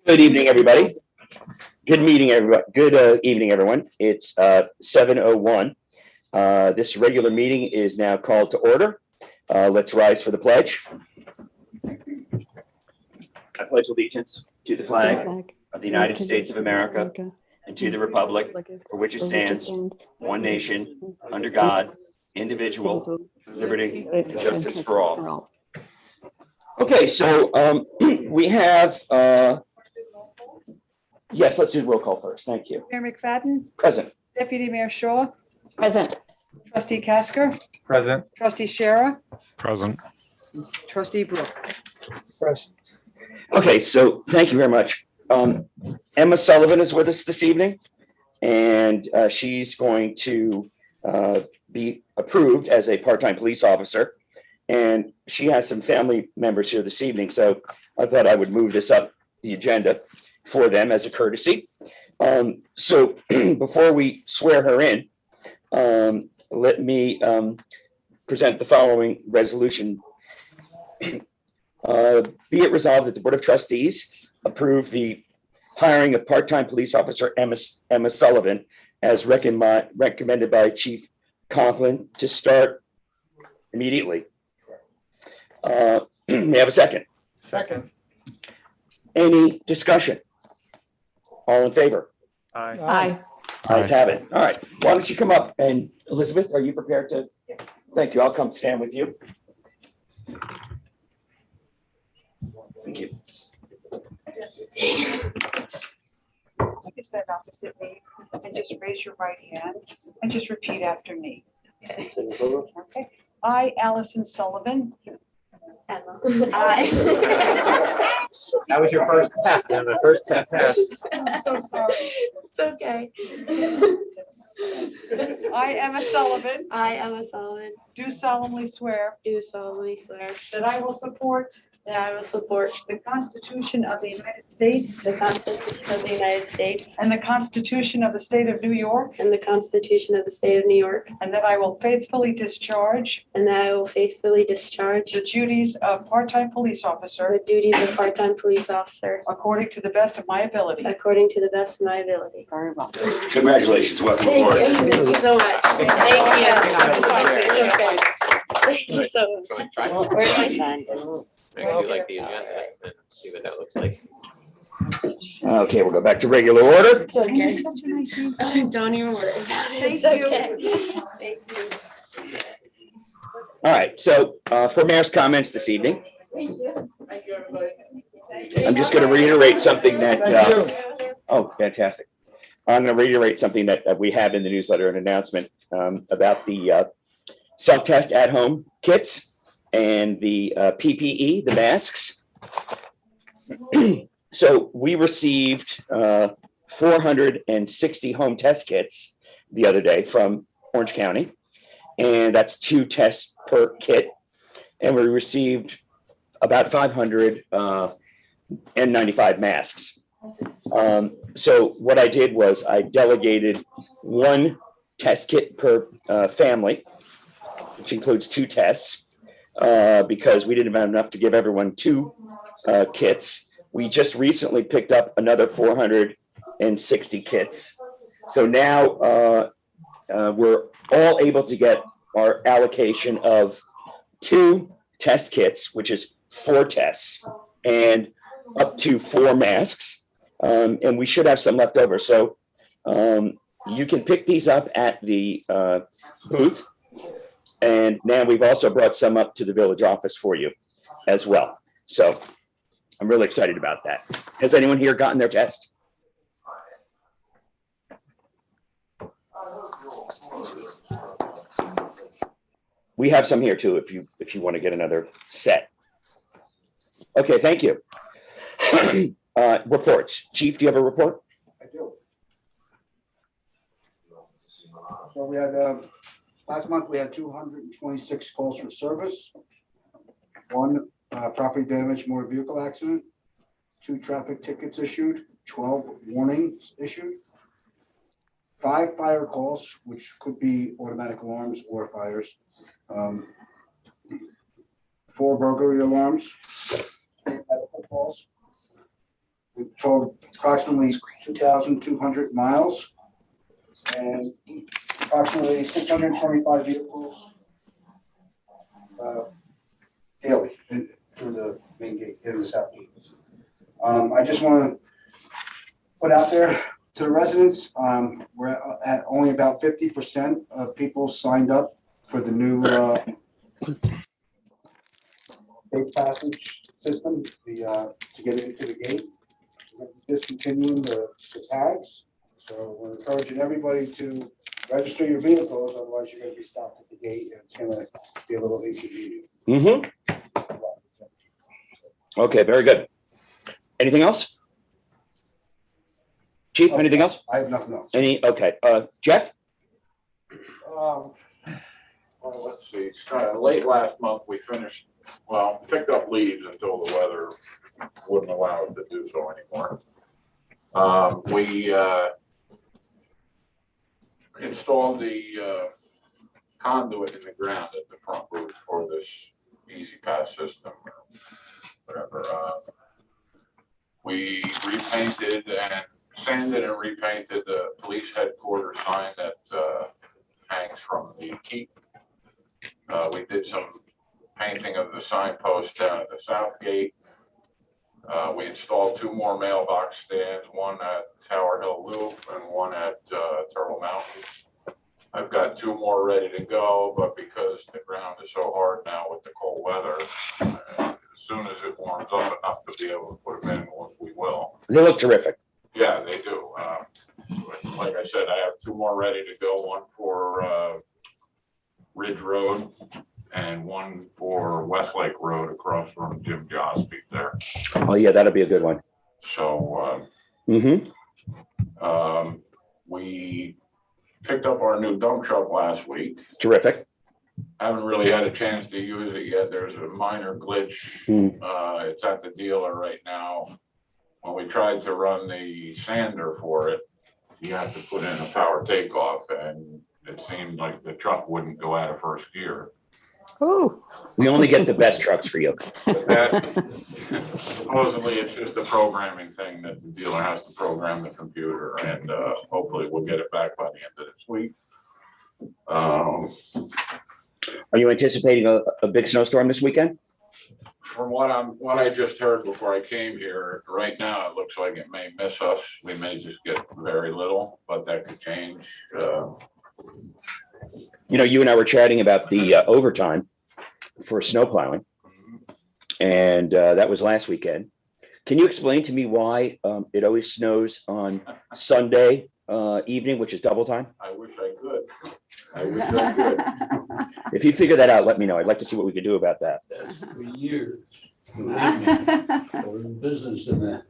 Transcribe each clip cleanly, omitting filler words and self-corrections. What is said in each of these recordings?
Good evening, everybody. Good meeting, everybody. Good evening, everyone. It's 7:01. This regular meeting is now called to order. Let's rise for the pledge. I pledge allegiance to the flag of the United States of America and to the republic for which it stands, one nation, under God, indivisible, liberty, and justice for all. Okay, so we have, yes, let's do the roll call first. Thank you. Mayor McFadden, Present. Deputy Mayor Shaw, Present. Trustee Casker, Present. Trustee Shara, Present. Trustee Brooke. Present. Okay, so thank you very much. Emma Sullivan is with us this evening, and she's going to be approved as a part-time police officer. And she has some family members here this evening, so I thought I would move this up the agenda for them as a courtesy. So before we swear her in, let me present the following resolution. Be it resolved that the Board of Trustees approve the hiring of part-time police officer Emma Sullivan as recommended by Chief Conklin to start immediately. May I have a second? Second. Any discussion? All in favor? Aye. Aye. Ayes have it. All right. Why don't you come up, and Elizabeth, are you prepared to? Thank you. I'll come stand with you. Thank you. You can stand opposite me and just raise your right hand and just repeat after me. Okay. I, Allison Sullivan. Emma. That was your first test, Emma. First test. I'm so sorry. It's okay. I, Emma Sullivan, I, Emma Sullivan, do solemnly swear do solemnly swear that I will support that I will support the Constitution of the United States the Constitution of the United States and the Constitution of the State of New York, and the Constitution of the State of New York, and that I will faithfully discharge and that I will faithfully discharge the duties of part-time police officer the duties of part-time police officer according to the best of my ability. according to the best of my ability. Very well. Congratulations. Welcome Thank aboard. you. Thank you so much. Thank you. Okay. Thank you so much. Where's my sign? I can do like the agenda and see what that looks like. Okay, we'll go back to regular order. It's okay. Such a nice name. Don't even worry about it. It's Thank you. okay. Thank you. All right, so for mayor's comments this evening, Thank you. I'm just going to reiterate something that, oh, fantastic. I'm going to reiterate something that we have in the newsletter, an announcement about the self-test at-home kits and the PPE, the masks. So we received 460 home test kits the other day from Orange County, and that's 2 tests per kit. And we received about 500 N95 masks. So what I did was I delegated 1 test kit per family, which includes 2 tests, because we didn't have enough to give everyone 2 kits. We just recently picked up another 460 kits. So now we're all able to get our allocation of 2 test kits, which is 4 tests, and up to 4 masks. And we should have some left over. So you can pick these up at the booth. And now we've also brought some up to the village office for you as well. So I'm really excited about that. Has anyone here gotten their test? We have some here too, if you want to get another set. Okay, thank you. Reports. Chief, do you have a report? I do. So we had, last month, we had 226 calls for service. 1 property damage motor vehicle accident, 2 traffic tickets issued, 12 warnings issued, 5 fire calls, which could be automatic alarms or fires, 4 burglary alarms, 8 medical calls. We we patrolled approximately 2,200 miles and approximately 625 vehicles daily through the main gate in the south gate. I just want to put out there to the residents, we're at only about 50% of people signed up for the new gate passage system, to get into the gate. We're discontinuing the tags, so we're encouraging everybody to register your vehicles, otherwise you're going to be stopped at the gate, and it's going to be a little inconvenient. Mm-hmm. Okay, very good. Anything else? Chief, anything else? I have nothing else. Okay, Jeff? Well, let's see, late last month, we finished, picked up leaves until the weather wouldn't allow us to do so anymore. We installed the conduit in the ground at the front roof for this Easy Pass system or whatever. We repainted and sanded and repainted the police headquarters sign that hangs from the keep. We did some painting of the signpost down at the south gate. We installed 2 more mailbox stands, one at Tower Hill Loop and one at Turtle Mountain. I've got 2 more ready to go, but because the ground is so hard now with the cold weather, as soon as it warms up enough to be able to put them in, we will. They look terrific. Yeah, they do. Like I said, I have 2 more ready to go, one for Ridge Road and one for Westlake Road across from Jim Gillespie there. Oh, yeah, that'll be a good one. So Mm-hmm. We picked up our new dump truck last week. Terrific. Haven't really had a chance to use it yet. There's a minor glitch. It's at the dealer right now. When we tried to run the sander for it, you have to put in a power takeoff, and it seemed like the truck wouldn't go out of first gear. Oh, We only get the best trucks for you. But that, supposedly it's just a programming thing that the dealer has to program the computer, and hopefully we'll get it back by the end of this week. Are you anticipating a big snowstorm this weekend? From what I just heard before I came here, right now it looks like it may miss us. We may just get very little, but that could change. You know, you and I were chatting about the overtime for snow plowing, and that was last weekend. Can you explain to me why it always snows on Sunday evening, which is double time? I wish I could. I wish I could. If you figure that out, let me know. I'd like to see what we could do about that. For years. We're in business in that.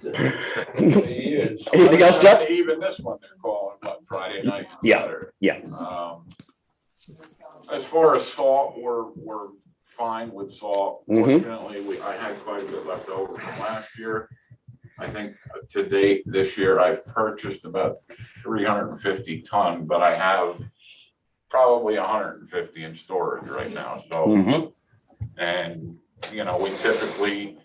For years. Anything else, Jeff? Even this one, they're calling on Friday night. And Yeah, Saturday. yeah. As far as salt, we're fine with salt. Mhm. Fortunately, I had quite a bit left over from last year. I think to date this year, I've purchased about 350 ton, but I have probably 150 in storage right now. So, Mhm. and you know, we typically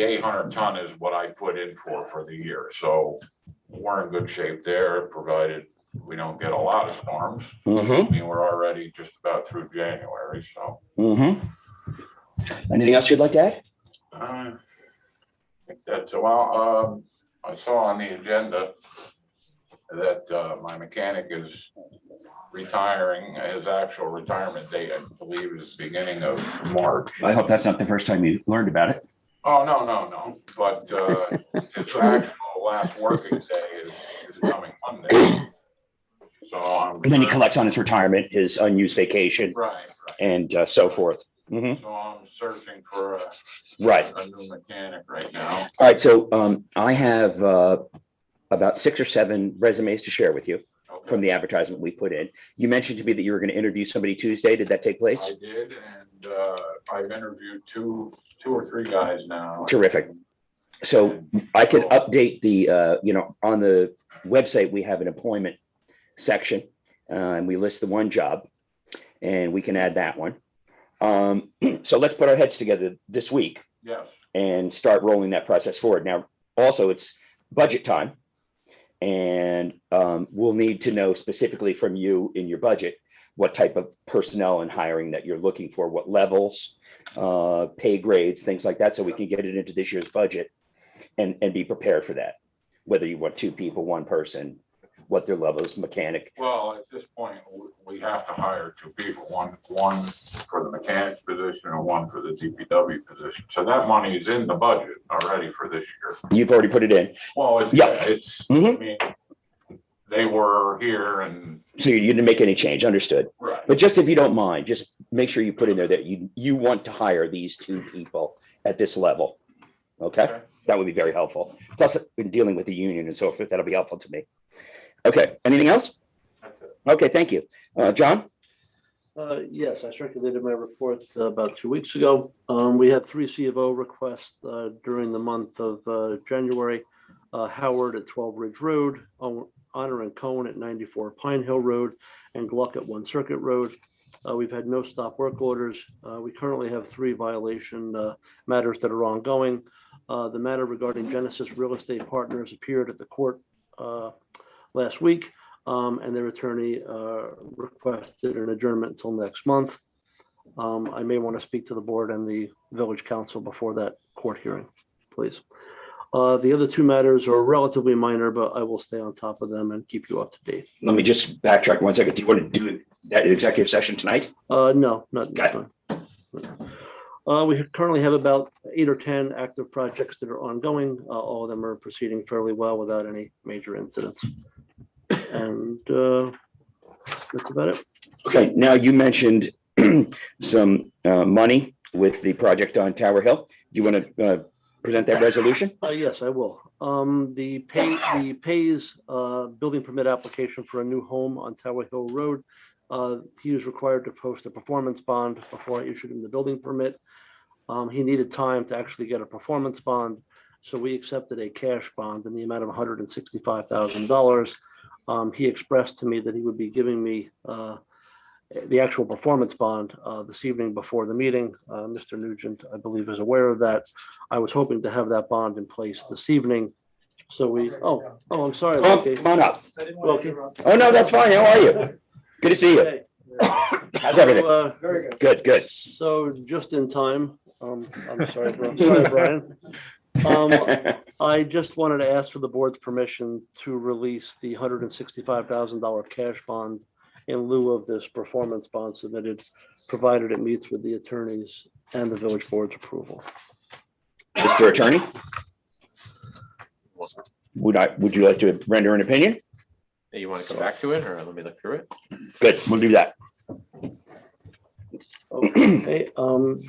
800 ton is what I put in for the year. So we're in good shape there, provided we don't get a lot of storms. Mhm. I mean, we're already just about through January, so. Mhm. Anything else you'd like to add? I think that's, well, I saw on the agenda that my mechanic is retiring. His actual retirement date, I believe, is beginning of March. I hope that's not the first time you learned about it. Oh, no, but his actual last working day is coming Monday. So I'm. And then he collects on his retirement, his unused vacation, Right. and so forth. Mhm. So I'm searching for Right. a new mechanic right now. All right. So I have about 6 or 7 resumes to share with you Okay. from the advertisement we put in. You mentioned to me that you were going to interview somebody Tuesday. Did that take place? I did, and I've interviewed two or three guys now. Terrific. So I can update the, on the website, we have an employment section, and we list the one job, and we can add that one. So let's put our heads together this week Yes, and start rolling that process forward. Now, also, it's budget time. And we'll need to know specifically from you in your budget what type of personnel and hiring that you're looking for, what levels, pay grades, things like that, so we can get it into this year's budget and be prepared for that. Whether you want 2 people, 1 person, what their levels, mechanic. Well, at this point, we have to hire 2 people, one for the mechanic's position and one for the DPW position. So that money is in the budget already for this year. You've already put it in. Well, Yeah. it's, Mhm. I mean, they were here and. So you didn't make any change, understood. Right. But just if you don't mind, just make sure you put in there that you want to hire these 2 people at this level. Okay? Okay. That would be very helpful. Plus, in dealing with the union and so forth, that'll be helpful to me. Okay, anything else? That's it. Okay, thank you. John? Yes, I circulated my report about 2 weeks ago. We had 3 C of O requests during the month of January. Howard at 12 Ridge Road, Honor and Cohen at 94 Pine Hill Road, and Gluck at 1 Circuit Road. We've had no stop work orders. We currently have 3 violation matters that are ongoing. The matter regarding Genesis Real Estate Partners appeared at the court last week, and their attorney requested an adjournment until next month. I may want to speak to the board and the village council before that court hearing, please. The other 2 matters are relatively minor, but I will stay on top of them and keep you up to date. Let me just backtrack 1 second. Do you want to do that executive session tonight? No, not Got this one. We currently have about 8 or 10 active projects that are ongoing. All of them are proceeding fairly well without any major incidents. And that's about it. Okay, now you mentioned some money with the project on Tower Hill. Do you want to present that resolution? Yes, I will. The Pays building permit application for a new home on Tower Hill Road. He was required to post a performance bond before I issued him the building permit. He needed time to actually get a performance bond, so we accepted a cash bond in the amount of $165,000. He expressed to me that he would be giving me the actual performance bond this evening before the meeting. Mr. Nugent, I believe, is aware of that. I was hoping to have that bond in place this evening. So I'm sorry. Oh, Loki. come on up. Loki. Oh, no, that's fine. How are you? Good to see you. Okay. How's everything? So, Very good. Good, good. So just in time, I'm sorry, Brian. I just wanted to ask for the board's permission to release the $165,000 cash bond in lieu of this performance bond submitted, provided it meets with the attorneys and the village board's approval. Mr. Attorney? Would you like to render an opinion? Hey, you want to come back to it or let me look through it? Good, we'll do that. Okay,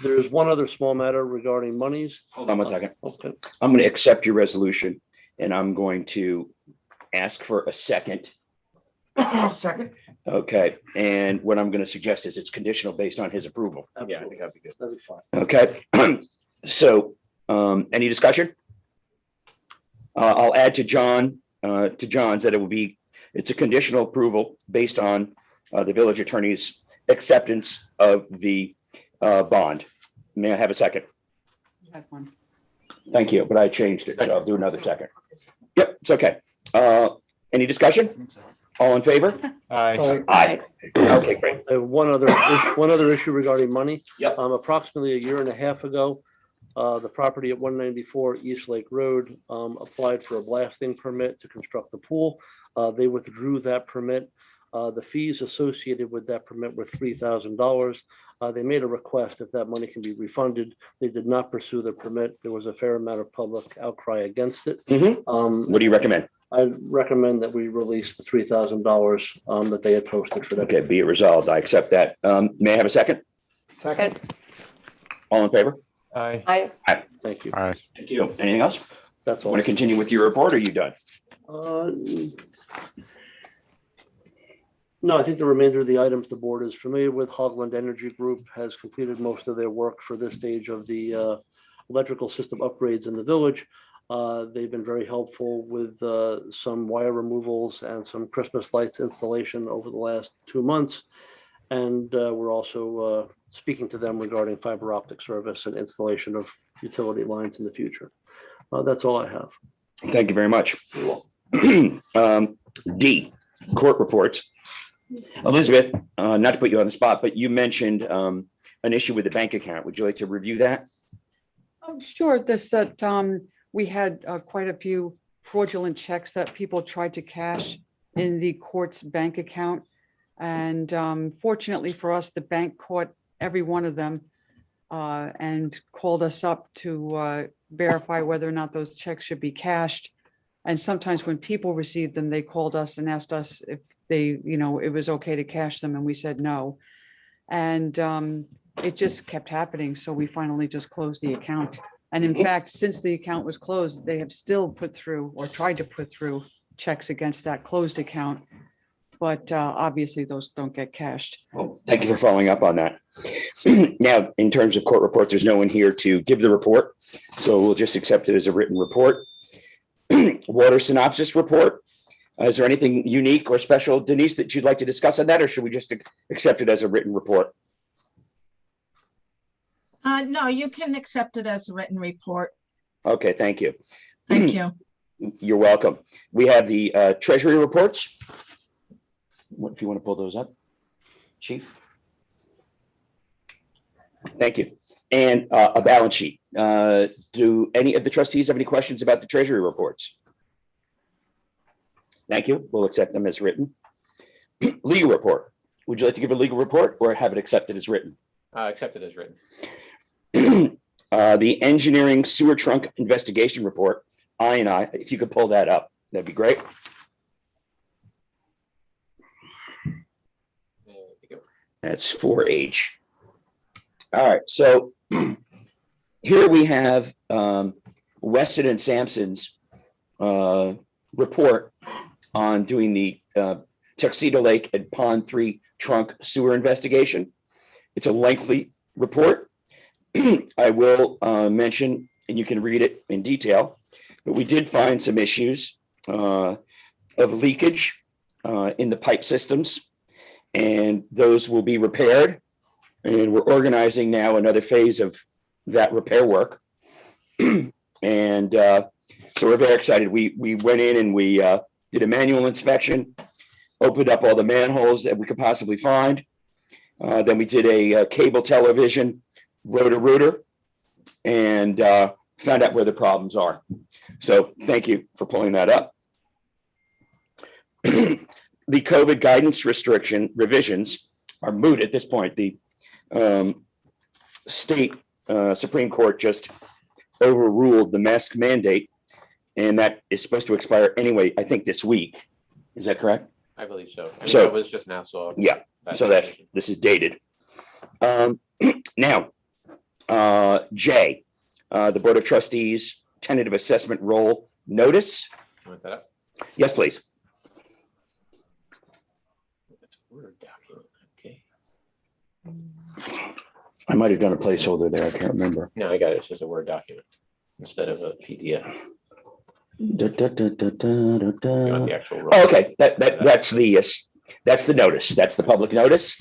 there's one other small matter regarding monies. Hold on 1 second. Okay, I'm going to accept your resolution and I'm going to ask for a second. Second. Okay, and what I'm going to suggest is it's conditional based on his approval. Yeah, I think that'd be good. that'd be fine. Okay, so any discussion? I'll add to John's that it's a conditional approval based on the village attorney's acceptance of the bond. May I have a second? You have one. Thank you, but I changed it, so I'll do another second. Yep, it's okay. Any discussion? All in favor? Aye. Aye. Okay, great. I have one other issue regarding money. Yep. Approximately a year and a half ago, the property at 194 East Lake Road applied for a blasting permit to construct the pool. They withdrew that permit. The fees associated with that permit were $3,000. They made a request if that money can be refunded. They did not pursue the permit. There was a fair amount of public outcry against it. What do you recommend? I recommend that we release the $3,000 that they had posted for that. Okay, be it resolved. I accept that. May I have a second? Second. All in favor? Aye. Thank you. Aye. Thank you. Anything else? That's all. Want to continue with your report or are you done? No, I think the remainder of the items the board is familiar with. Hogland Energy Group has completed most of their work for this stage of the electrical system upgrades in the village. They've been very helpful with some wire removals and some Christmas lights installation over the last 2 months. And we're also speaking to them regarding fiber optic service and installation of utility lines in the future. That's all I have. Thank you very much. D, court reports. Elizabeth, not to put you on the spot, but you mentioned an issue with the bank account. Would you like to review that? Sure, we had quite a few fraudulent checks that people tried to cash in the court's bank account. And fortunately for us, the bank caught every one of them and called us up to verify whether or not those checks should be cashed. And sometimes when people received them, they called us and asked us if it was okay to cash them, and we said no. And it just kept happening. So we finally just closed the account. And in fact, since the account was closed, they have still put through or tried to put through checks against that closed account. But obviously those don't get cashed. Well, thank you for following up on that. Now, in terms of court reports, there's no one here to give the report. So we'll just accept it as a written report. Water synopsis report. Is there anything unique or special, Denise, that you'd like to discuss on that, or should we just accept it as a written report? No, you can accept it as a written report. Okay, thank you. Thank you. You're welcome. We have the treasury reports. What if you want to pull those up, Chief? Thank you. And a balance sheet. Do any of the trustees have any questions about the treasury reports? Thank you. We'll accept them as written. Legal report. Would you like to give a legal report or have it accepted as written? Accepted as written. The engineering sewer trunk investigation report, I, if you could pull that up, that'd be great. There we go. That's 4H. All right, so here we have Weston and Sampson's report on doing the Tuxedo Lake and Pond 3 trunk sewer investigation. It's a lengthy report. I will mention, and you can read it in detail, but we did find some issues of leakage in the pipe systems, and those will be repaired. And we're organizing now another phase of that repair work. And so we're very excited. We went in and we did a manual inspection, opened up all the manholes that we could possibly find. Then we did a cable television rotor and found out where the problems are. So thank you for pulling that up. The COVID guidance restriction revisions are moot at this point. The state Supreme Court just overruled the mask mandate, and that is supposed to expire anyway, I think this week. Is that correct? I believe so. I mean, So- that was just Nassau. Yeah, so that this is dated. Now, J, the Board of Trustees tentative assessment role notice. Want that up? Yes, please. It's a Word document. Okay. I might have done a placeholder there. I can't remember. No, I got it. It's just a Word document instead of a PDF. Da, da, da, da, da, da, da. You want the actual role? Oh, okay, that's the notice. That's the public notice.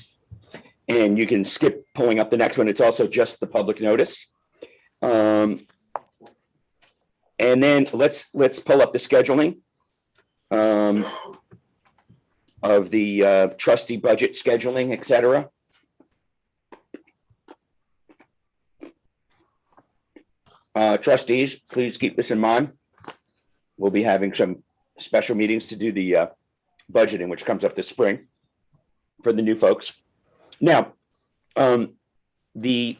And you can skip pulling up the next one. It's also just the public notice. And then let's pull up the scheduling of the trustee budget scheduling, et cetera. Trustees, please keep this in mind. We'll be having some special meetings to do the budgeting, which comes up this spring for the new folks. Now, the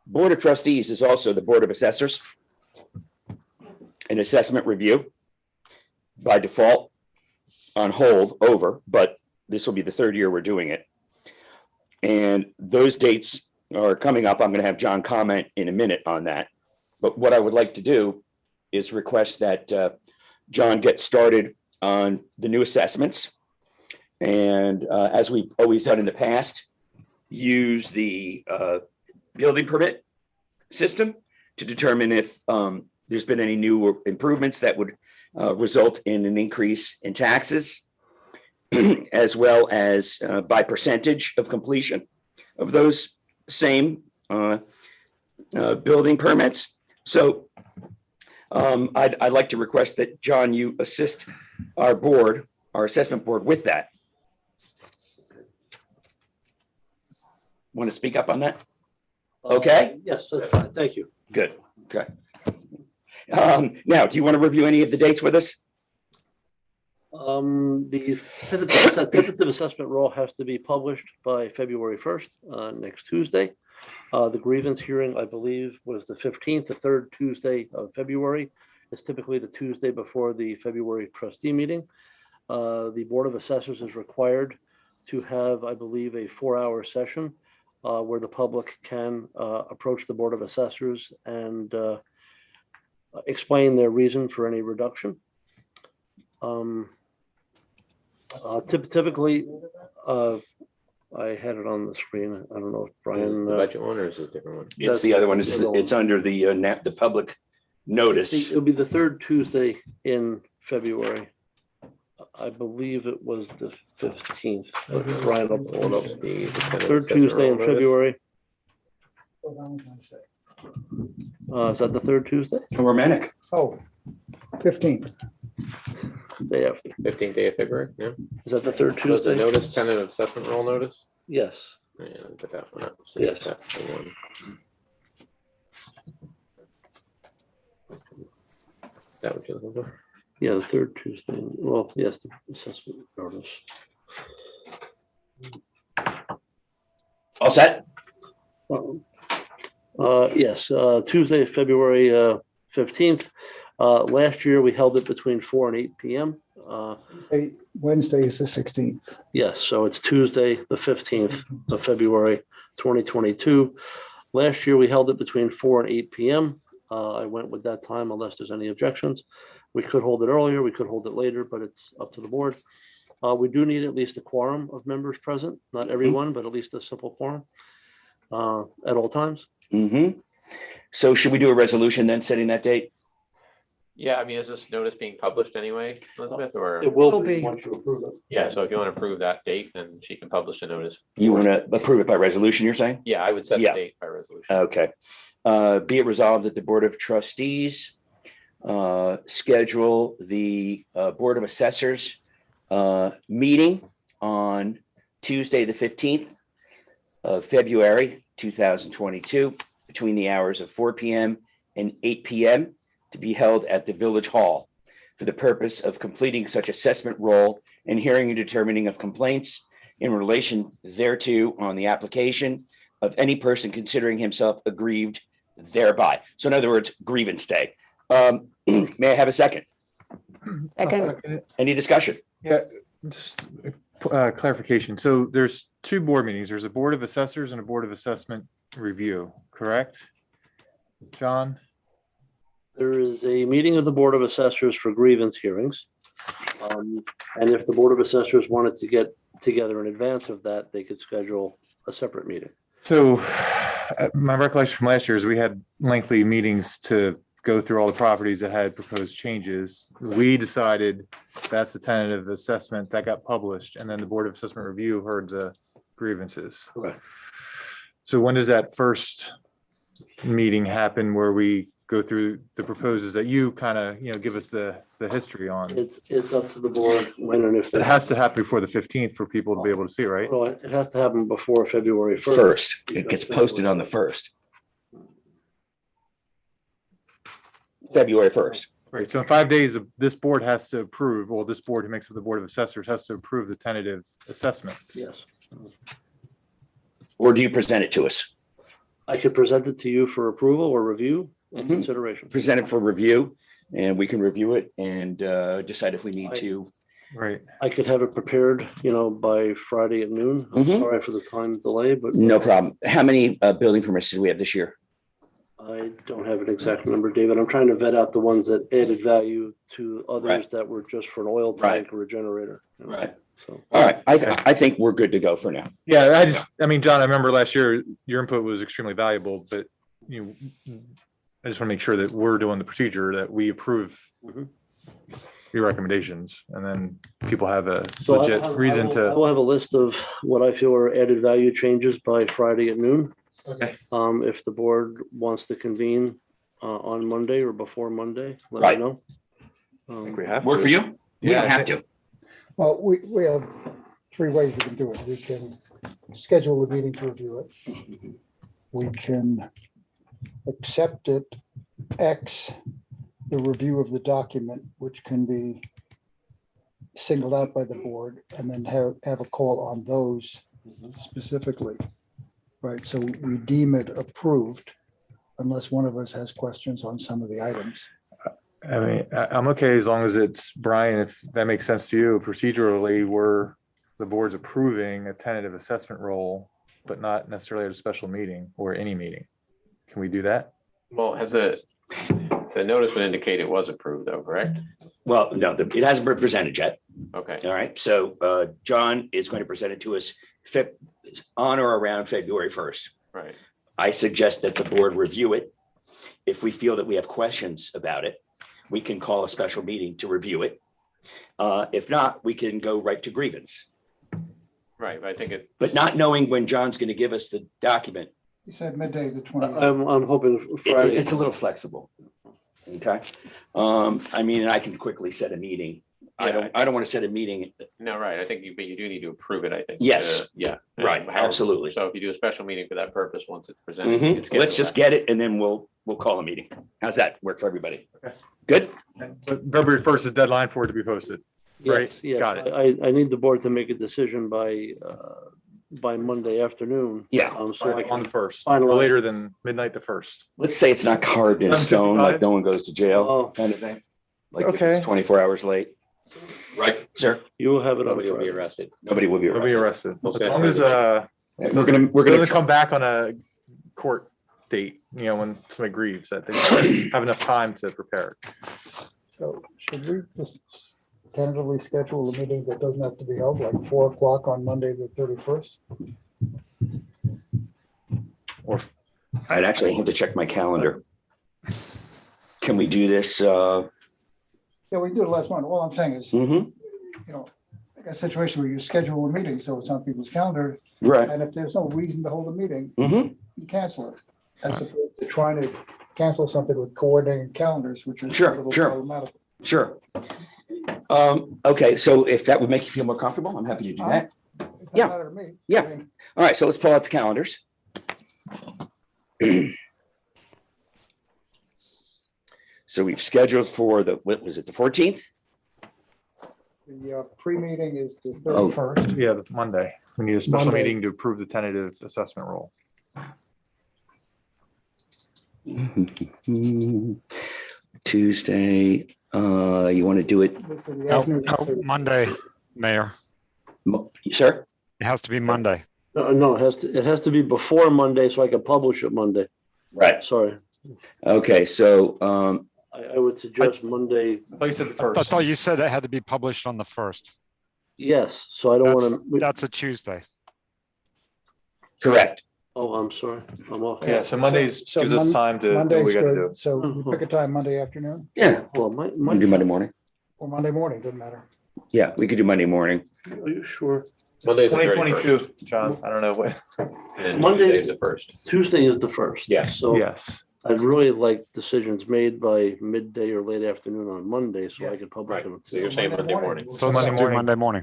Board of Trustees is also the Board of Assessors, an assessment review by default on hold over, but this will be the third year we're doing it. And those dates are coming up. I'm going to have John comment in a minute on that. But what I would like to do is request that John get started on the new assessments. And as we've always done in the past, use the building permit system to determine if there's been any new improvements that would result in an increase in taxes, as well as by percentage of completion of those same building permits. So I'd like to request that, John, you assist our board, our assessment board with that. Want to speak up on that? Okay. Yes, that's fine. Thank you. Good, okay. Now, do you want to review any of the dates with us? The tentative assessment roll has to be published by February 1st, next Tuesday. The grievance hearing, I believe, was the 15th, the third Tuesday of February. It's typically the Tuesday before the February trustee meeting. The Board of Assessors is required to have, I believe, a 4-hour session where the public can approach the Board of Assessors and explain their reason for any reduction. Typically, I had it on the screen. I don't know if Brian. The budget one or is it a different one? It's the other one. It's under the public notice. It'll be the third Tuesday in February. I believe it was the 15th. but Brian will pull it up. The Third Tuesday in February. Is that the third Tuesday? Romantic. Oh, 15. Day after. 15th day of February, yeah. Is that the third So it's a Tuesday? notice, tentative assessment roll notice? Yes. Yeah, let me put that one up. See Yes. if that's the one. Is that what you're looking for? Yeah, the third Tuesday. Well, yes, the assessment notice. All set? Yes, Tuesday, February 15th. Last year, we held it between 4 and 8 p.m. Wednesday is the 16th. Yes, so it's Tuesday, the 15th of February, 2022. Last year, we held it between 4 and 8 p.m. I went with that time unless there's any objections. We could hold it earlier, we could hold it later, but it's up to the board. We do need at least a quorum of members present, not everyone, but at least a simple quorum at all times. Mm-hmm. So should we do a resolution then setting that date? Yeah, I mean, is this notice being published anyway, Elizabeth, or? It will Will be be. once you approve it. Yeah, so if you want to approve that date, then she can publish a notice. You want to approve it by resolution, you're saying? Yeah, I would set the Yeah. date by resolution. Okay. Be it resolved that the Board of Trustees schedule the Board of Assessors meeting on Tuesday, the 15th of February, 2022, between the hours of 4 p.m. and 8 p.m. to be held at the Village Hall for the purpose of completing such assessment roll and hearing and determining of complaints in relation thereto on the application of any person considering himself aggrieved thereby. So in other words, grievance day. May I have a second? Any discussion? Yeah, just clarification. So there's two board meetings. There's a Board of Assessors and a Board of Assessment Review, correct? John? There is a meeting of the Board of Assessors for grievance hearings. And if the Board of Assessors wanted to get together in advance of that, they could schedule a separate meeting. So my recollection from last year is we had lengthy meetings to go through all the properties that had proposed changes. We decided that's the tentative assessment that got published, and then the Board of Assessment Review heard the grievances. Correct. So when does that first meeting happen where we go through the proposals that you kind of, give us the history on? It's up to the board when and if. It has to happen before the 15th for people to be able to see, right? Well, it has to happen before February 1st. First, it gets posted on the 1st. February 1st. Right, so in 5 days, this board has to approve, well, this board who makes up the Board of Assessors has to approve the tentative assessments. Yes. Or do you present it to us? I could present it to you for approval or review and Mhm. consideration. Present it for review, and we can review it and decide if we need to. Right. I could have it prepared, by Friday at noon. I'm Mhm. sorry for the time delay, but. No problem. How many building permits did we have this year? I don't have an exact number, David. I'm trying to vet out the ones that added value to others Right. that were just for an oil Right. tank or a generator. Right. So, All right, I think we're good to go for now. Yeah, John, I remember last year, your input was extremely valuable, but I just want to make sure that we're doing the procedure, that we approve Mhm. your recommendations, and then people have a So legit reason I to. will have a list of what I feel are added value changes by Friday at noon. Okay. If the board wants to convene on Monday or before Monday, let Right. me know. I think we have Work to. for you? We Yeah, don't I have think- to. Well, we have three ways we can do it. We can schedule a meeting to review it. We can accept it, X, the review of the document, which can be singled out by the board, and then have a call on those specifically. Right, so we deem it approved unless one of us has questions on some of the items. I mean, I'm okay as long as it's, Brian, if that makes sense to you, procedurally, the board's approving a tentative assessment role, but not necessarily at a special meeting or any meeting. Can we do that? Well, has the notice would indicate it was approved though, correct? Well, no, it hasn't been presented yet. Okay, All right, so John is going to present it to us on or around February 1st. right. I suggest that the board review it. If we feel that we have questions about it, we can call a special meeting to review it. If not, we can go right to grievance. Right, but I think it, But not knowing when John's going to give us the document, He said midday, the 28th. I'm hoping Friday. it's a little flexible. Okay, I mean, and I can quickly set a meeting. I don't want to set a meeting. no, right, I think but you do need to approve it, I think. Yes. Yeah. Right, And however- absolutely. So if you do a special meeting for that purpose, once it's presented. Mhm. it's Let's scheduled. just get it and then we'll call a meeting. How's that work for everybody? Okay. Good? But February 1st is deadline for it to be posted. Right, Yes, yes. got it. I need the board to make a decision by Monday afternoon. Yeah. So I On the can, 1st, no finalize. later than midnight the 1st. Let's say it's not carved in stone, like 7:55? no one goes to jail Oh. kind of thing. Like if it's Okay. 24 hours late. Right, sir? you will have it on Nobody will be Friday. arrested. Nobody will be They'll be arrested. arrested. We'll As set long as, We're doesn't gonna, come back on a court date, when somebody grieves, that they have enough time to prepare. So should we just tentatively schedule a meeting that doesn't have to be held, like 4 o'clock on Monday, the 31st? Or I'd actually have to check my calendar. Can we do this? Yeah, we did it last month. All I'm saying is, Mhm. like a situation where you schedule a meeting, so it's on people's calendar, Right. and if there's no reason to hold a meeting, Mhm. you cancel it. As opposed to trying to cancel something with coordinating calendars, which is a Sure, little sure. problematic. Sure. Okay, so if that would make you feel more comfortable, I'm happy to do that. It doesn't Yeah. matter to me. Yeah. I mean, All right, so let's pull out the calendars. So we've scheduled for what was it, the 14th? The pre-meeting is the Oh. 31st. yeah, Monday. We need a special Monday. meeting to approve the tentative assessment role. Tuesday, you want to do it, This is the afternoon. Monday, Mayor. sir? It has to be Monday. No, it has to be before Monday so I can publish it Monday. Right, Sorry. okay, so, I would suggest Monday. Place it the I 1st. thought you said it had to be published on the 1st. Yes, so I don't That's, want to. that's a Tuesday. correct. Oh, I'm sorry. I'm off. Yeah, so Mondays So gives us time to do what Monday's we gotta do. good. So we pick a time Monday afternoon Yeah, Well, want to do Monday morning? or Monday morning, doesn't matter. Yeah, we could do Monday morning. Are you sure? Monday's the 2022, John, I don't know what, And Monday- Tuesday's the first. Tuesday is the 1st. Yeah. So yes. I'd really like decisions made by midday or late afternoon on Monday so I can publish Right, them. so you're saying Monday morning. So Let's Monday do morning. Monday morning.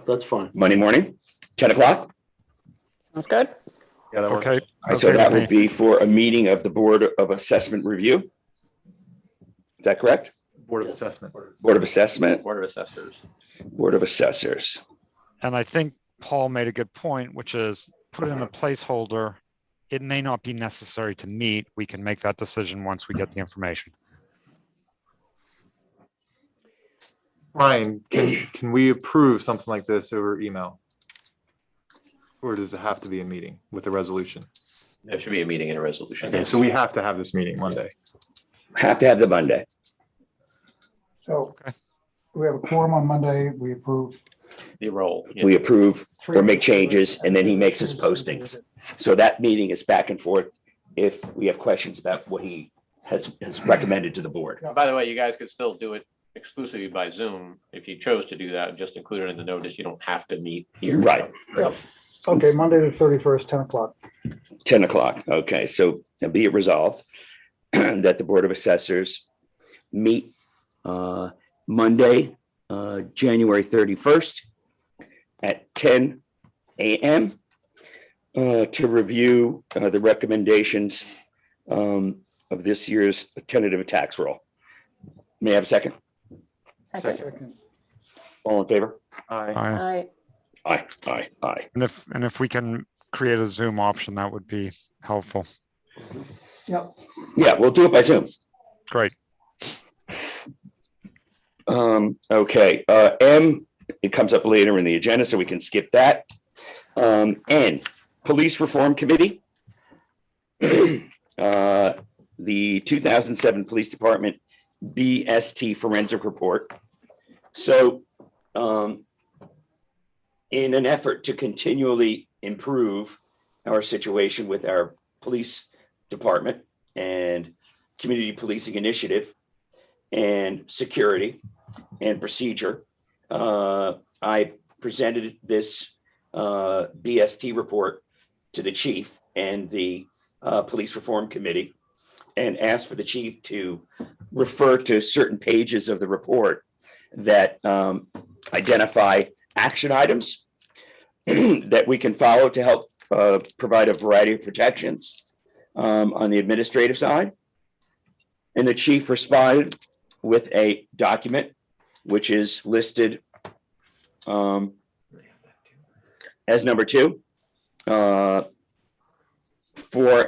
That's fine. Monday morning, 10 o'clock? Sounds good. Yeah, that works. Okay. All right, so Okay that with would me. be for a meeting of the Board of Assessment Review. Is that correct? Board of Assessment. Board of Assessment, Board of Assessors. Board of Assessors. And I think Paul made a good point, which is put in a placeholder. It may not be necessary to meet. We can make that decision once we get the information. Ryan, can we approve something like this over email? Or does it have to be a meeting with a resolution? There should be a meeting and a resolution. Okay, so we have to have this meeting Monday. Have to have the Monday. So Okay. we have a quorum on Monday. We approve. The roll. yeah. We approve or make changes, and then he makes his postings. So that meeting is back and forth if we have questions about what he has recommended to the board. By the way, you guys could still do it exclusively by Zoom. If you chose to do that, just include it in the notice. You don't have to meet here. Right. Okay, Monday the 31st, 10 o'clock. 10 o'clock. Okay, so be it resolved that the Board of Assessors meet Monday, January 31st at 10 a.m. To review the recommendations of this year's tentative tax roll. May I have a second? Second. All in favor? Aye. Aye. Aye, aye, aye. And if we can create a Zoom option, that would be helpful. Yep. Yeah, we'll do it by Zoom. Great. Okay, M, it comes up later in the agenda, so we can skip that. N, Police Reform Committee. The 2007 Police Department BST Forensic Report. So, in an effort to continually improve our situation with our police department and community policing initiative and security and procedure, I presented this BST report to the chief and the Police Reform Committee and asked for the chief to refer to certain pages of the report that identify action items that we can follow to help provide a variety of protections on the administrative side. And the chief responded with a document which is listed as number 2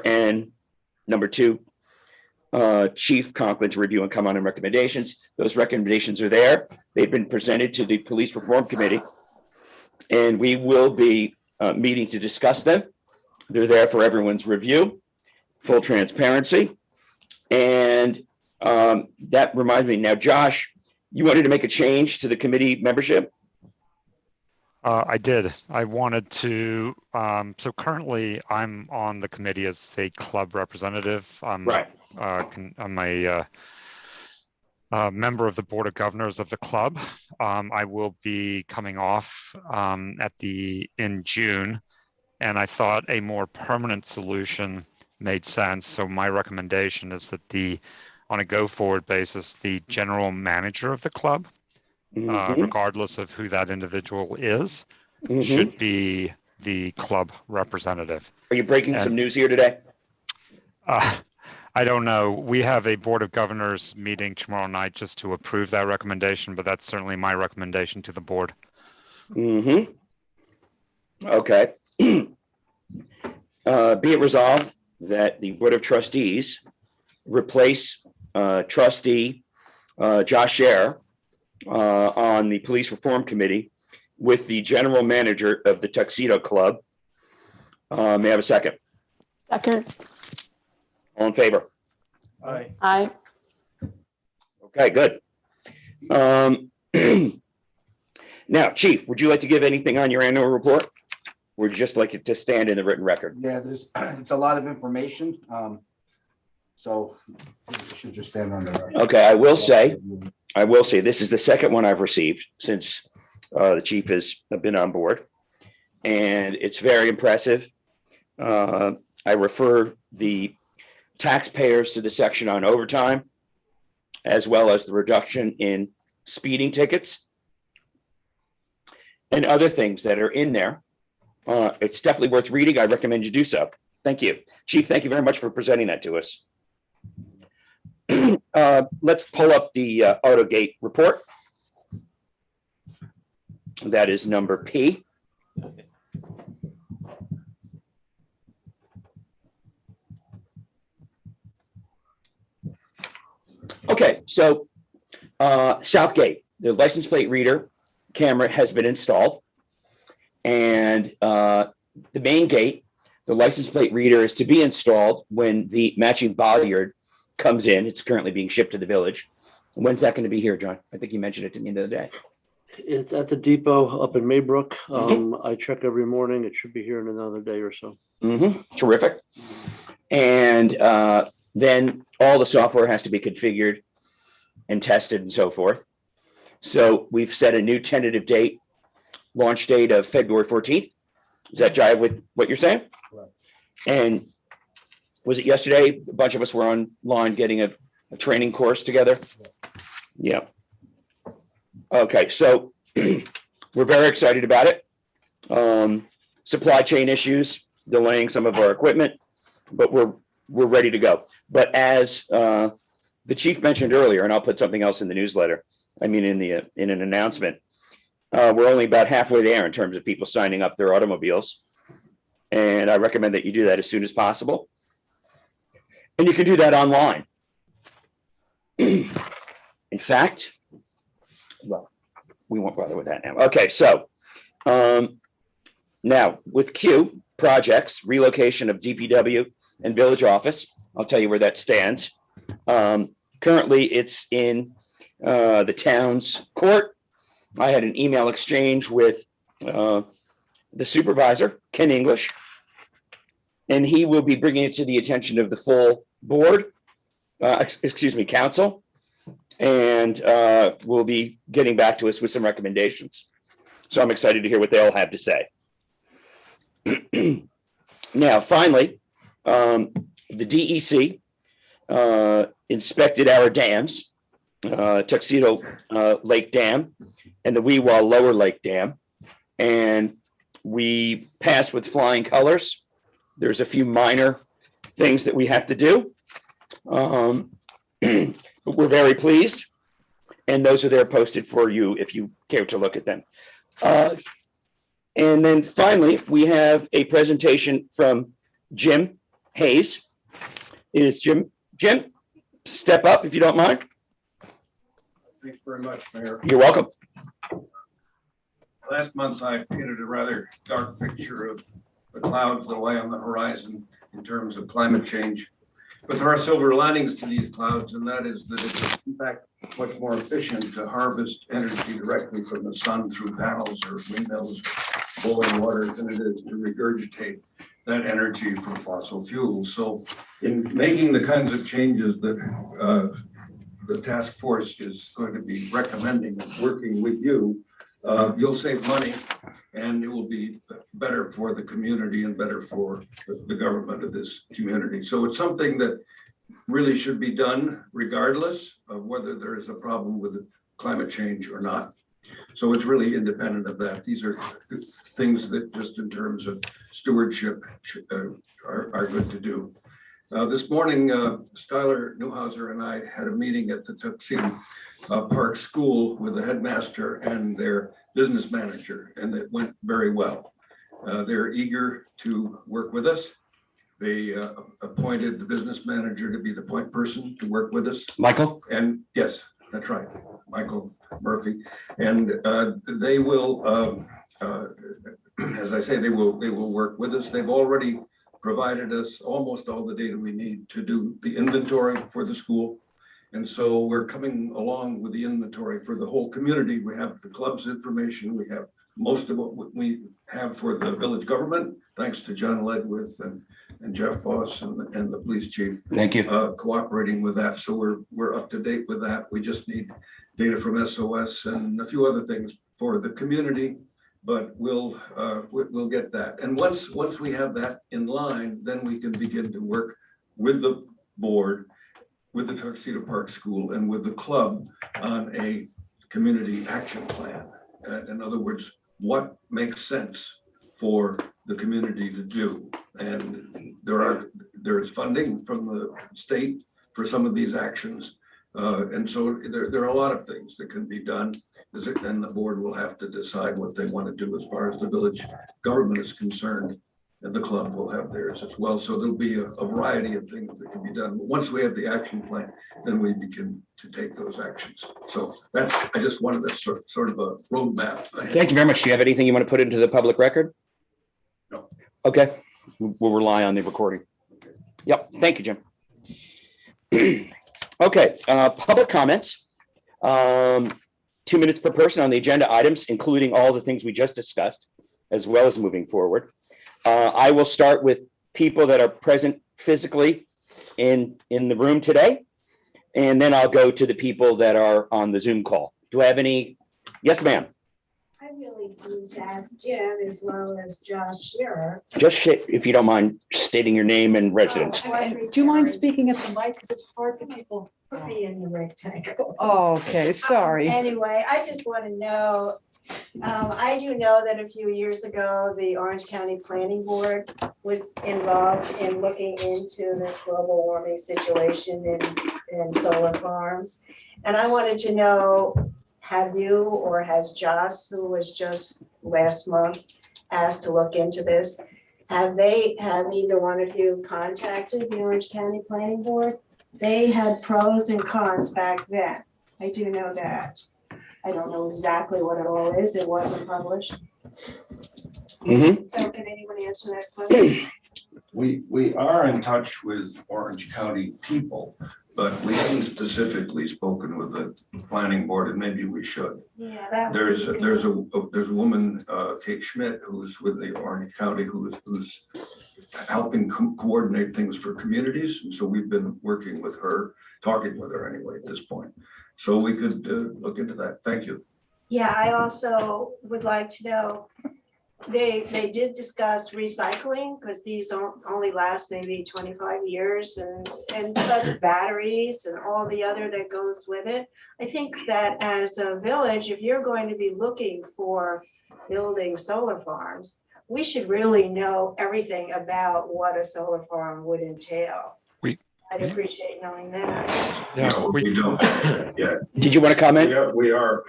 and number 2, Chief Conklin to review and come on and recommendations. Those recommendations are there. They've been presented to the Police Reform Committee, and we will be meeting to discuss them. They're there for everyone's review, full transparency. And that reminds me, now, Josh, you wanted to make a change to the committee membership? I did. I wanted to, so currently I'm on the committee as the club representative. Right. I'm a member of the Board of Governors of the club. I will be coming off in June, and I thought a more permanent solution made sense. So my recommendation is that on a go-forward basis, the general manager of the club, regardless of who that individual is, should be the club representative. Are you breaking some news here today? I don't know. We have a Board of Governors meeting tomorrow night just to approve that recommendation, but that's certainly my recommendation to the board. Okay. Be it resolved that the Board of Trustees replace trustee Josh Scher on the Police Reform Committee with the general manager of the Tuxedo Club. May I have a second? Second. All in favor? Aye. Aye. Okay, good. Now, Chief, would you like to give anything on your annual report? Or would you just like it to stand in the written record? Yeah, it's a lot of information. So it should just stand on there. Okay, I will say, this is the second one I've received since the chief has been on board. And it's very impressive. I refer the taxpayers to the section on overtime, as well as the reduction in speeding tickets and other things that are in there. It's definitely worth reading. I recommend you do so. Thank you. Chief, thank you very much for presenting that to us. Let's pull up the AutoGate report. That is number P. Okay, so Southgate, the license plate reader camera has been installed. And the main gate, the license plate reader is to be installed when the matching bollard comes in. It's currently being shipped to the village. When's that going to be here, John? I think you mentioned it to me the other day. It's at the depot up in Maybrook. I check every morning. It should be here in another day or so. Terrific. And then all the software has to be configured and tested and so forth. So we've set a new tentative date, launch date of February 14th. Does that jive with what you're saying? Correct. And was it yesterday? A bunch of us were online getting a training course together? Yeah. Okay, so we're very excited about it. Supply chain issues delaying some of our equipment, but we're ready to go. But as the chief mentioned earlier, and I'll put something else in the newsletter, I mean, in an announcement, we're only about halfway there in terms of people signing up their automobiles. And I recommend that you do that as soon as possible. And you can do that online. In fact, well, we won't bother with that now. Okay, so now with Q projects, relocation of DPW and village office, I'll tell you where that stands. Currently, it's in the town's court. I had an email exchange with the supervisor, Ken English, and he will be bringing it to the attention of the full board, council, and will be getting back to us with some recommendations. So I'm excited to hear what they all have to say. Now, finally, the DEC inspected our dams, Tuxedo Lake Dam and the Weewah Lower Lake Dam, and we passed with flying colors. There's a few minor things that we have to do. But we're very pleased. And those are there posted for you if you care to look at them. And then finally, we have a presentation from Jim Hayes. Is Jim, step up if you don't mind. Thanks very much, Mayor. You're welcome. Last month, I painted a rather dark picture of the clouds that lie on the horizon in terms of climate change. But there are silver linings to these clouds, and that is that it's in fact much more efficient to harvest energy directly from the sun through panels or windmills, boiling water, than it is to regurgitate that energy from fossil fuels. So in making the kinds of changes that the task force is going to be recommending and working with you, you'll save money, and it will be better for the community and better for the government of this community. So it's something that really should be done regardless of whether there is a problem with climate change or not. So it's really independent of that. These are things that just in terms of stewardship are good to do. This morning, Styler Newhouser and I had a meeting at the Tuxedo Park School with the headmaster and their business manager, and it went very well. They're eager to work with us. They appointed the business manager to be the point person to work with us. Michael? And yes, that's right, Michael Murphy. And they will, as I say, they will work with us. They've already provided us almost all the data we need to do the inventory for the school. And so we're coming along with the inventory for the whole community. We have the club's information. We have most of what we have for the village government, thanks to John Ledwith and Jeff Voss and the police chief. Thank you. Cooperating with that. So we're up to date with that. We just need data from SOS and a few other things for the community, but we'll get that. And once we have that in line, then we can begin to work with the board, with the Tuxedo Park School, and with the club on a community action plan. In other words, what makes sense for the community to do? And there is funding from the state for some of these actions. And so there are a lot of things that can be done. Then the board will have to decide what they want to do as far as the village government is concerned. And the club will have theirs as well. So there'll be a variety of things that can be done. But once we have the action plan, then we begin to take those actions. So I just wanted a sort of a roadmap. Thank you very much. Do you have anything you want to put into the public record? No. Okay, we'll rely on the recording. Yep, thank you, Jim. Okay, public comments. 2 minutes per person on the agenda items, including all the things we just discussed, as well as moving forward. I will start with people that are present physically in the room today, and then I'll go to the people that are on the Zoom call. Do I have any? Yes, ma'am. I really need to ask Jim as well as Josh Shearer. Just if you don't mind stating your name and residence. And do you mind speaking at the mic? Because it's hard for people. Put me in the rectangle. Oh, okay, sorry. Anyway, I just want to know, I do know that a few years ago, the Orange County Planning Board was involved in looking into this global warming situation in solar farms. And I wanted to know, have you or has Joss, who was just last month asked to look into this, have either one of you contacted the Orange County Planning Board? They had pros and cons back then. I do know that. I don't know exactly what it all is. It wasn't published. Mhm. So can anyone answer that question? We are in touch with Orange County people, but we haven't specifically spoken with the planning board, and maybe we should. Yeah, that. There's a woman, Kate Schmidt, who's with the Orange County, who's helping coordinate things for communities. And so we've been working with her, talking with her anyway at this point. So we could look into that. Thank you. Yeah, I also would like to know, they did discuss recycling, because these only last maybe 25 years and plus batteries and all the other that goes with it. I think that as a village, if you're going to be looking for building solar farms, we should really know everything about what a solar farm would entail. I'd appreciate knowing that. No, we don't. Yeah. Did you want to comment? We are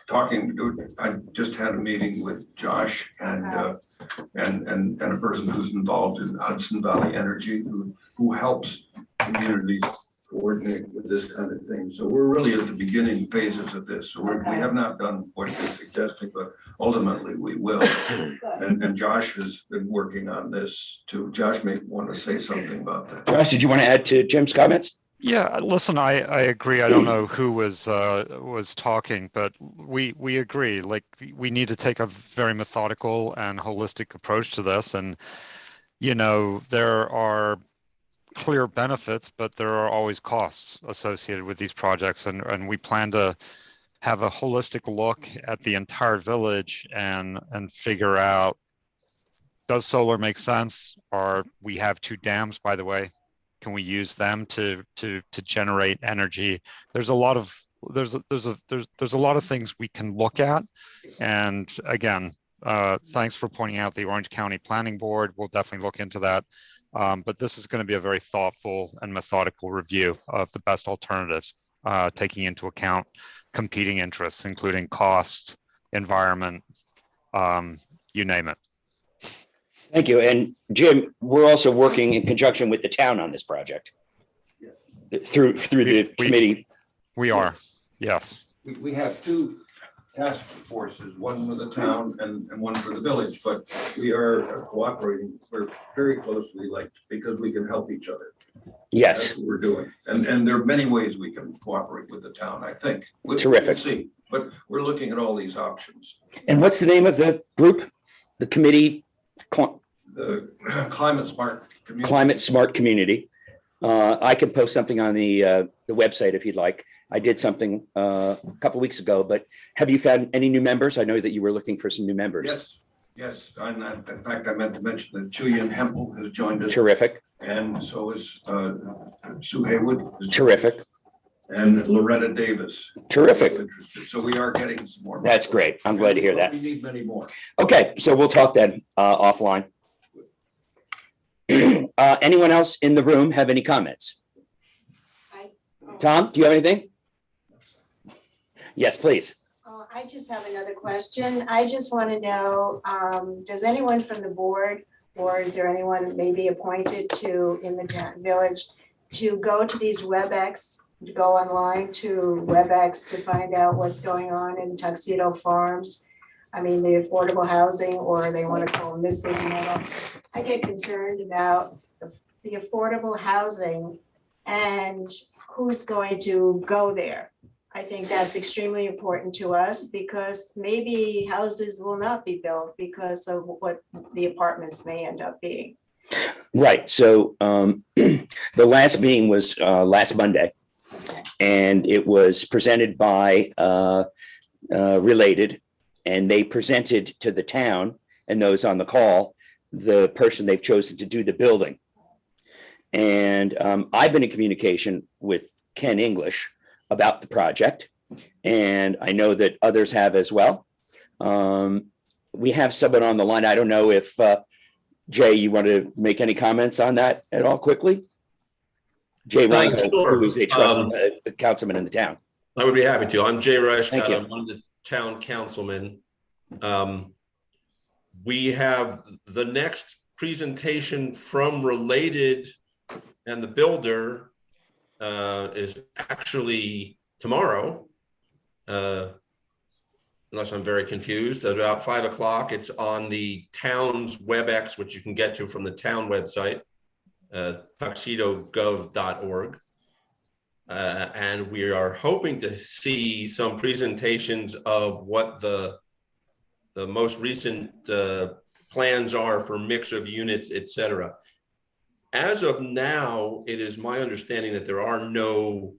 talking, I just had a meeting with Josh and a person who's involved in Hudson Valley Energy, who helps communities coordinate with this kind of thing. So we're really at the beginning phases of this. So we have not done what you're suggesting, but ultimately we will. And Josh has been working on this too. Josh may want to say something about that. Josh, did you want to add to Jim's comments? Yeah, listen, I agree. I don't know who was talking, but we agree. Like, we need to take a very methodical and holistic approach to this. And, you know, there are clear benefits, but there are always costs associated with these projects. And we plan to have a holistic look at the entire village and figure out, does solar make sense? Or we have 2 dams, by the way. Can we use them to generate energy? There's a lot of things we can look at. And again, thanks for pointing out the Orange County Planning Board. We'll definitely look into that. But this is going to be a very thoughtful and methodical review of the best alternatives, taking into account competing interests, including cost, environment, you name it. Thank you. And Jim, we're also working in conjunction with the town on this project. Through the committee. We are, yes. We have 2 task forces, one with the town and one for the village, but we are cooperating. We're very closely linked because we can help each other. Yes. That's what we're doing. And there are many ways we can cooperate with the town, I think. Terrific. We'll see, but we're looking at all these options. And what's the name of the group? The committee? The Climate Smart Community. Climate Smart Community. I can post something on the website if you'd like. I did something a couple weeks ago, but have you found any new members? I know that you were looking for some new members. Yes. And in fact, I meant to mention that Julian Hempel has joined us. Terrific. And so is Sue Haywood. Terrific. And Loretta Davis. Terrific. So we are getting some more. That's great. I'm glad to hear that. We need many more. Okay, so we'll talk then offline. Anyone else in the room have any comments? Tom, do you have anything? Yes, please. I just have another question. I just want to know, does anyone from the board, or is there anyone maybe appointed to in the village to go to these WebEx, to go online to WebEx to find out what's going on in Tuxedo Farms? I mean, the affordable housing, or they want to call it missing middle. I get concerned about the affordable housing and who's going to go there. I think that's extremely important to us because maybe houses will not be built because of what the apartments may end up being. Right. So the last meeting was last Monday, and it was presented by Related. and they presented to the town and those on the call, the person they've chosen to do the building. And I've been in communication with Ken English about the project, and I know that others have as well. We have someone on the line. I don't know if Jay, you want to make any comments on that at all quickly? Jay Reinhold, Sure. who is a councilman in the town. I would be happy to. I'm Jay Thank Reichert. you. I'm one of the town councilmen. We have the next presentation from Related and the builder is actually tomorrow. Unless I'm very confused, at about 5 o'clock. It's on the town's WebEx, which you can get to from the town website, tuxedogov.org. And we are hoping to see some presentations of what the most recent plans are for mix of units, et cetera. As of now, it is my understanding that there are no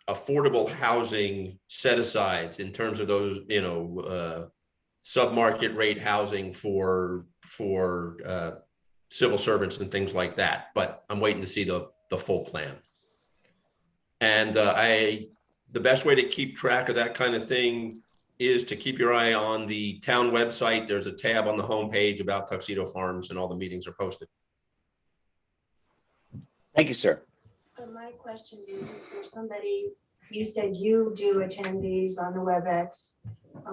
affordable housing set-asides in terms of those, sub-market rate housing for civil servants and things like that. But I'm waiting to see the full plan. And the best way to keep track of that kind of thing is to keep your eye on the town website. There's a tab on the homepage about Tuxedo Farms, and all the meetings are posted. Thank you, sir. My question is there somebody, you said you do attend these on the WebEx.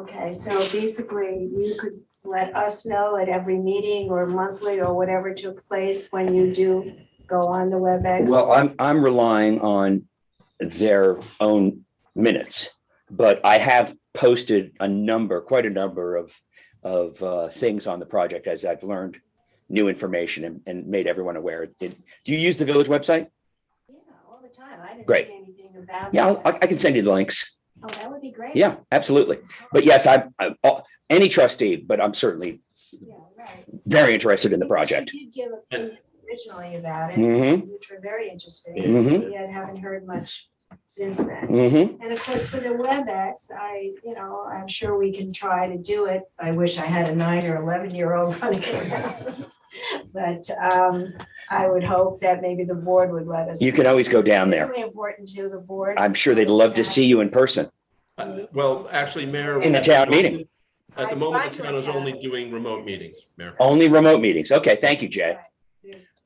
Okay, so basically you could let us know at every meeting or monthly or whatever took place when you do go on the WebEx? Well, I'm relying on their own minutes, but I have posted quite a number of things on the project as I've learned new information and made everyone aware. Do you use the village website? Yeah, all the time. I didn't Great. see anything about Yeah, that. I can send you the links. Oh, that would be great. Yeah, absolutely. But yes, I'm any trustee, but I'm certainly Yeah, right. very interested in the project. You did give opinion originally about it, Mhm. which were very interesting. Mhm. Yet haven't heard much since then. Mhm. And of course, for the WebEx, I'm sure we can try to do it. I wish I had a 9 or 11-year-old running around. But I would hope that maybe the board would let us. You can always go down there. It's really important to the board. I'm sure they'd love to see you in person. Well, actually, Mayor. In the town meeting. At the moment, the town is only doing remote meetings, Mayor. Only remote meetings. Okay, thank you, Jay.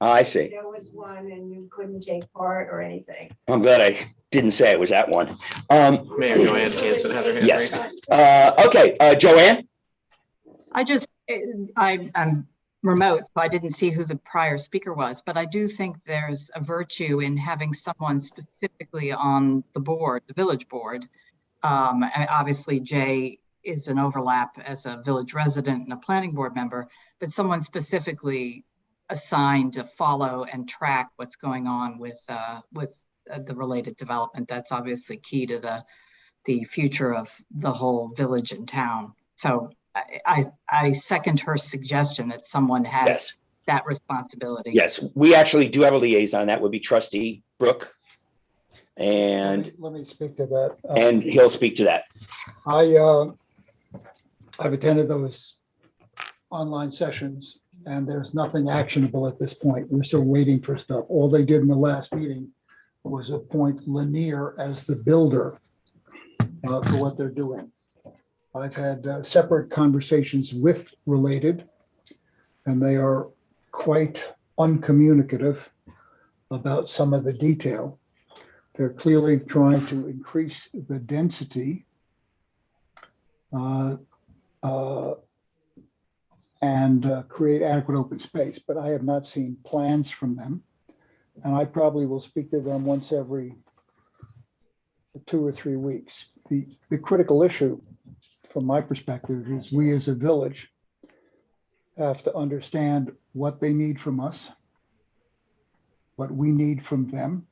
I see. There was one and you couldn't take part or anything. I'm glad I didn't say it was that one. Mayor Joanne Hanson has her hand Yes. raised. Okay, Joanne? I'm remote, so I didn't see who the prior speaker was, but I do think there's a virtue in having someone specifically on the board, the village board. Obviously, Jay is an overlap as a village resident and a planning board member, but someone specifically assigned to follow and track what's going on with the related development. That's obviously key to the future of the whole village and town. So I second her suggestion that someone has Yes. that responsibility. Yes, we actually do have a liaison. That would be trustee Brooke. And Let me speak to that. and he'll speak to that. I've attended those online sessions and there's nothing actionable at this point. We're still waiting for stuff. All they did in the last meeting was appoint Lanier as the builder for what they're doing. I've had separate conversations with Related, and they are quite uncommunicative about some of the detail. They're clearly trying to increase the density and create adequate open space, but I have not seen plans from them. And I probably will speak to them once every 2 or 3 weeks. The critical issue from my perspective is we as a village have to understand what they need from us, what we need from them,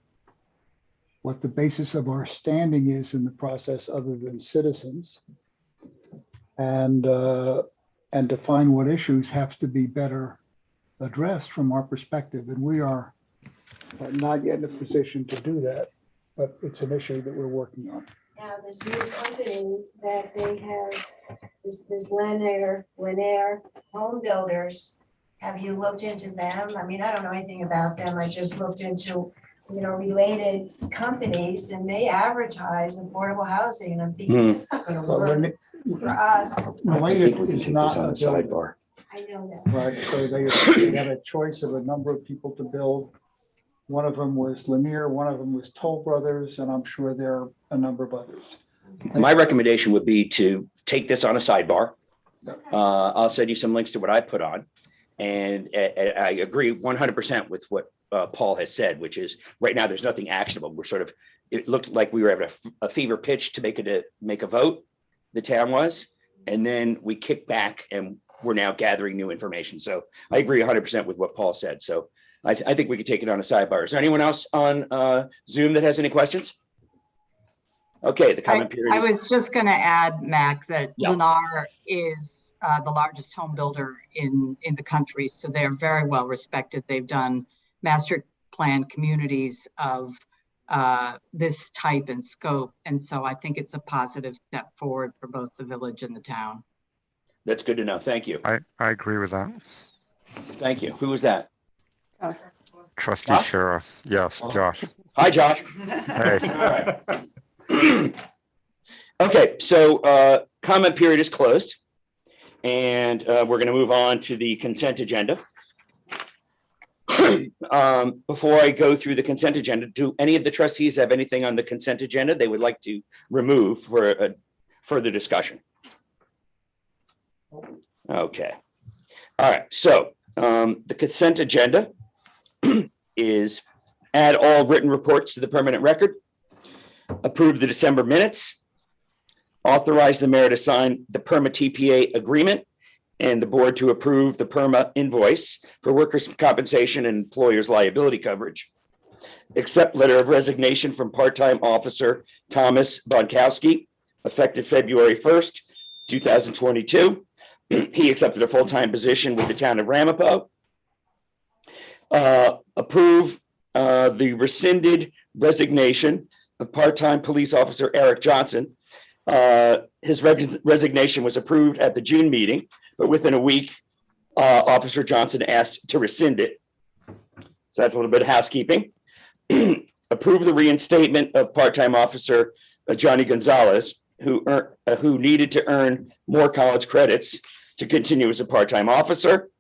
what the basis of our standing is in the process other than citizens, and define what issues have to be better addressed from our perspective. And we are not yet in a position to do that, but it's an issue that we're working on. Now, this new company that they have, this Lanier Home Builders, have you looked into them? I mean, I don't know anything about them. I just looked into, related companies, and they advertise affordable housing, and I'm thinking, it's not gonna work for us. Related is not a builder, Sidebar. I know that. right? So they had a choice of a number of people to build. One of them was Lanier, one of them was Toll Brothers, and I'm sure there are a number of others. My recommendation would be to take this on a sidebar. I'll send you some links to what I put on. And I agree 100% with what Paul has said, which is right now there's nothing actionable. We're sort of, it looked like we were at a fever pitch to make a vote, the town was, and then we kicked back and we're now gathering new information. So I agree 100% with what Paul said. So I think we could take it on a sidebar. Is there anyone else on Zoom that has any questions? Okay, the comment period. I was just going to add, Mac, that Yeah. Lennar is the largest home builder in the country. So they're very well respected. They've done master plan communities of this type and scope. And so I think it's a positive step forward for both the village and the town. That's good to know. Thank you. I agree with that. Thank you. Who was that? Trustee Josh? Shara. Yes, Josh. Hi, Josh. Hey. All right. Okay, so comment period is closed. And we're going to move on to the consent agenda. Before I go through the consent agenda, do any of the trustees have anything on the consent agenda they would like to remove for a further discussion? Okay. All right, so the consent agenda is add all written reports to the permanent record, approve the December minutes, authorize the mayor to sign the PERMA TPA agreement and the board to approve the PERMA invoice for workers' compensation and employers' liability coverage, accept letter of resignation from part-time officer Thomas Bonkowski, effective February 1st, 2022. He accepted a full-time position with the town of Ramapo. Approve the rescinded resignation of part-time police officer Eric Johnson. His resignation was approved at the June meeting, but within a week, Officer Johnson asked to rescind it. So that's a little bit of housekeeping. Approve the reinstatement of part-time officer Johnny Gonzalez, who needed to earn more college credits to continue as a part-time officer,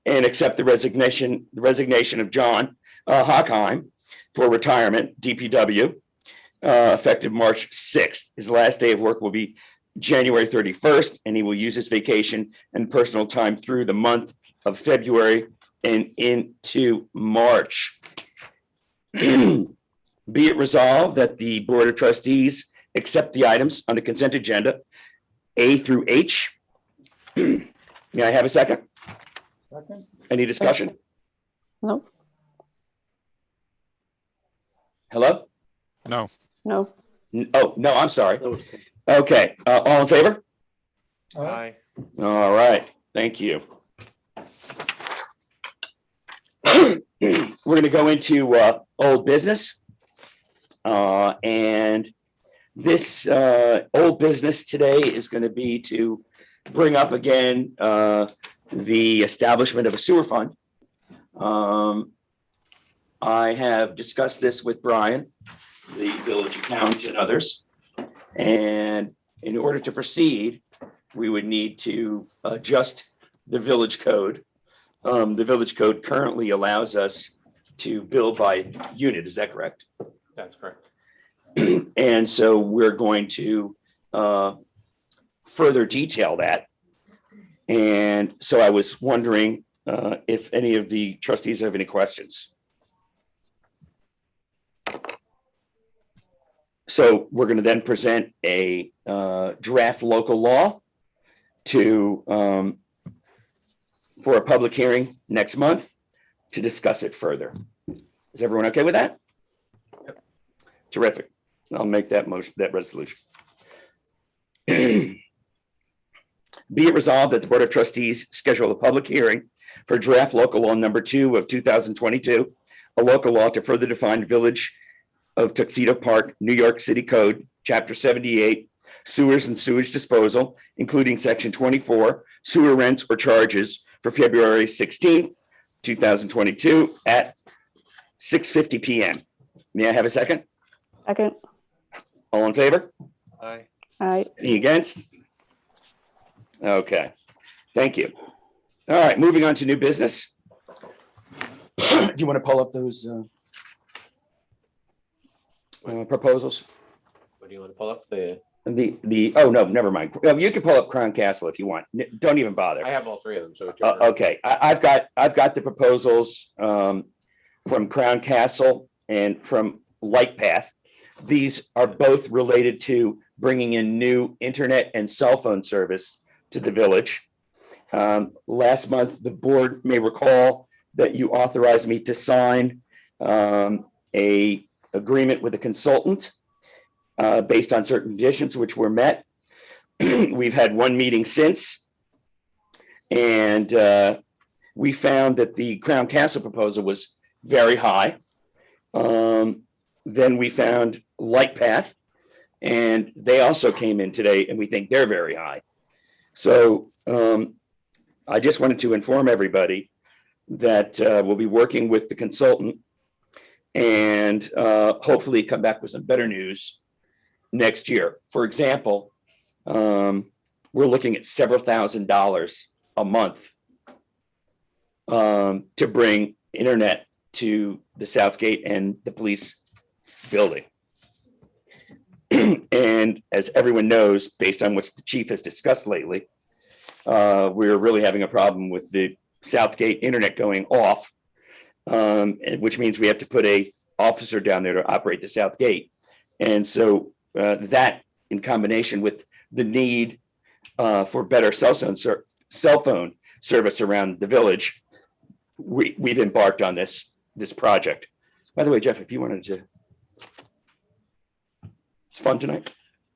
and accept the resignation of John Hockheim for retirement, DPW, effective March 6th. His last day of work will be January 31st, and he will use his vacation and personal time through the month of February and into March. Be it resolved that the Board of Trustees accept the items on the consent agenda, A through H. May I have a second? Second? Any discussion? No, Hello? No. no. Oh, no, I'm sorry. That was- Okay, all in favor? Aye. All right, thank you. We're going to go into old business. And this old business today is going to be to bring up again the establishment of a sewer fund. I have discussed this with Brian, the village accountant, and others. And in order to proceed, we would need to adjust the village code. The village code currently allows us to bill by unit. Is that correct? That's correct. And so we're going to further detail that. And so I was wondering if any of the trustees have any questions. So we're going to then present a draft local law to for a public hearing next month to discuss it further. Is everyone okay with that? Terrific. I'll make that motion, that resolution. Be it resolved that the Board of Trustees schedule a public hearing for draft local law number 2 of 2022, a local law to further define Village of Tuxedo Park, New York City Code, Chapter 78, sewers and sewage disposal, including Section 24, sewer rents or charges for February 16th, 2022 at 6:50 PM. May I have a second? Second. All in favor? Aye. Aye. Any against? Okay, thank you. All right, moving on to new business. Do you want to pull up those proposals? What do you want to pull up? Oh, no, never mind. You can pull up Crown Castle if you want. Don't even bother. I have all three of them, so. it's your turn. Okay, I've got the proposals from Crown Castle and from Light Path. These are both related to bringing in new internet and cell phone service to the village. Last month, the board may recall that you authorized me to sign a agreement with a consultant based on certain conditions which were met. We've had one meeting since, and we found that the Crown Castle proposal was very high. Then we found Light Path, and they also came in today, and we think they're very high. So I just wanted to inform everybody that we'll be working with the consultant and hopefully come back with some better news next year. For example, we're looking at several $1,000s a month to bring internet to the Southgate and the police building. And as everyone knows, based on what the chief has discussed lately, we're really having a problem with the Southgate internet going off, which means we have to put a officer down there to operate the Southgate. And so that in combination with the need for better cell phone service around the village, we've embarked on this project. By the way, Jeff, if you wanted to, it's fun tonight.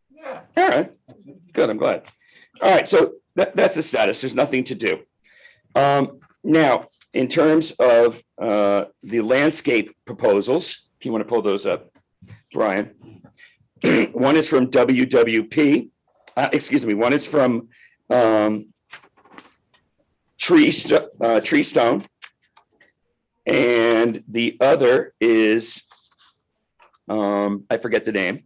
Yeah. All right, good, I'm glad. All right, so that's the status. There's nothing to do. Now, in terms of the landscape proposals, if you want to pull those up, Brian. One is from WWP, one is from Tree Stone. And the other is, I forget the name.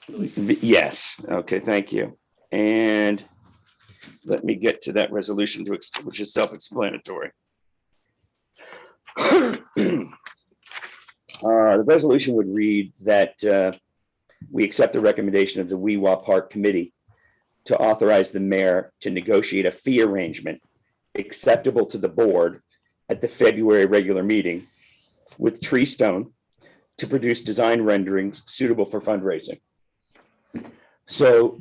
Yes, okay, thank you. And let me get to that resolution which is self-explanatory. The resolution would read that we accept the recommendation of the Weewa Park Committee to authorize the mayor to negotiate a fee arrangement acceptable to the board at the February regular meeting with Tree Stone to produce design renderings suitable for fundraising. So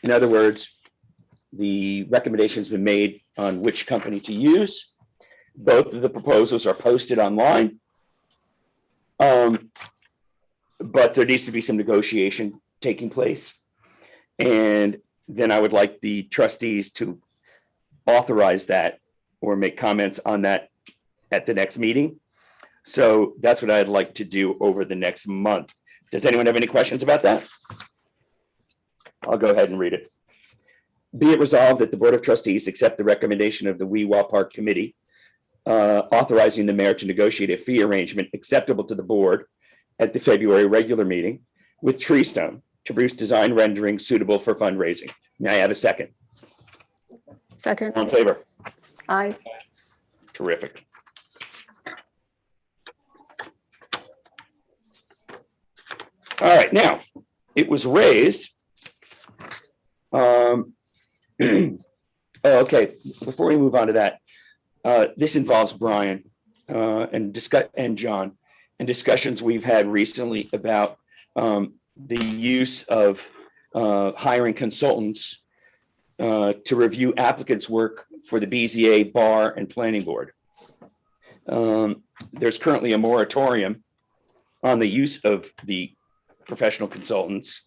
in other words, the recommendation has been made on which company to use. Both of the proposals are posted online. But there needs to be some negotiation taking place. And then I would like the trustees to authorize that or make comments on that at the next meeting. So that's what I'd like to do over the next month. Does anyone have any questions about that? I'll go ahead and read it. Be it resolved that the Board of Trustees accept the recommendation of the Weewa Park Committee authorizing the mayor to negotiate a fee arrangement acceptable to the board at the February regular meeting with Tree Stone to produce design renderings suitable for fundraising. May I have a second? Second. All in favor? Aye. Terrific. All right, now, it was raised. Okay, before we move on to that, this involves Brian and John and discussions we've had recently about the use of hiring consultants to review applicants' work for the BZA, bar, and planning board. There's currently a moratorium on the use of the professional consultants.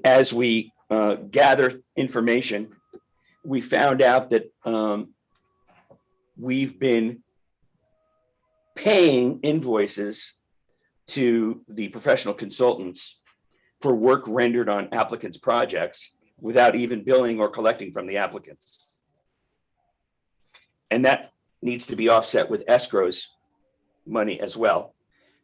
As we gather information, we found out that we've been paying invoices to the professional consultants for work rendered on applicants' projects without even billing or collecting from the applicants. And that needs to be offset with escrows money as well.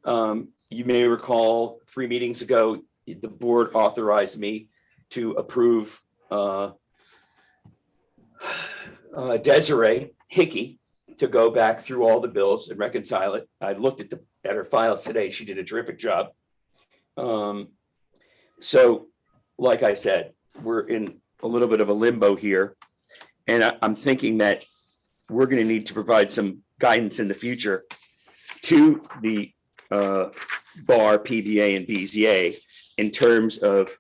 You may recall 3 meetings ago, the board authorized me to approve Desiree Hickey to go back through all the bills and reconcile it. I looked at her files today. She did a terrific job. So, like I said, we're in a little bit of a limbo here. And I'm thinking that we're going to need to provide some guidance in the future to the BAR, PBA, and BZA in terms of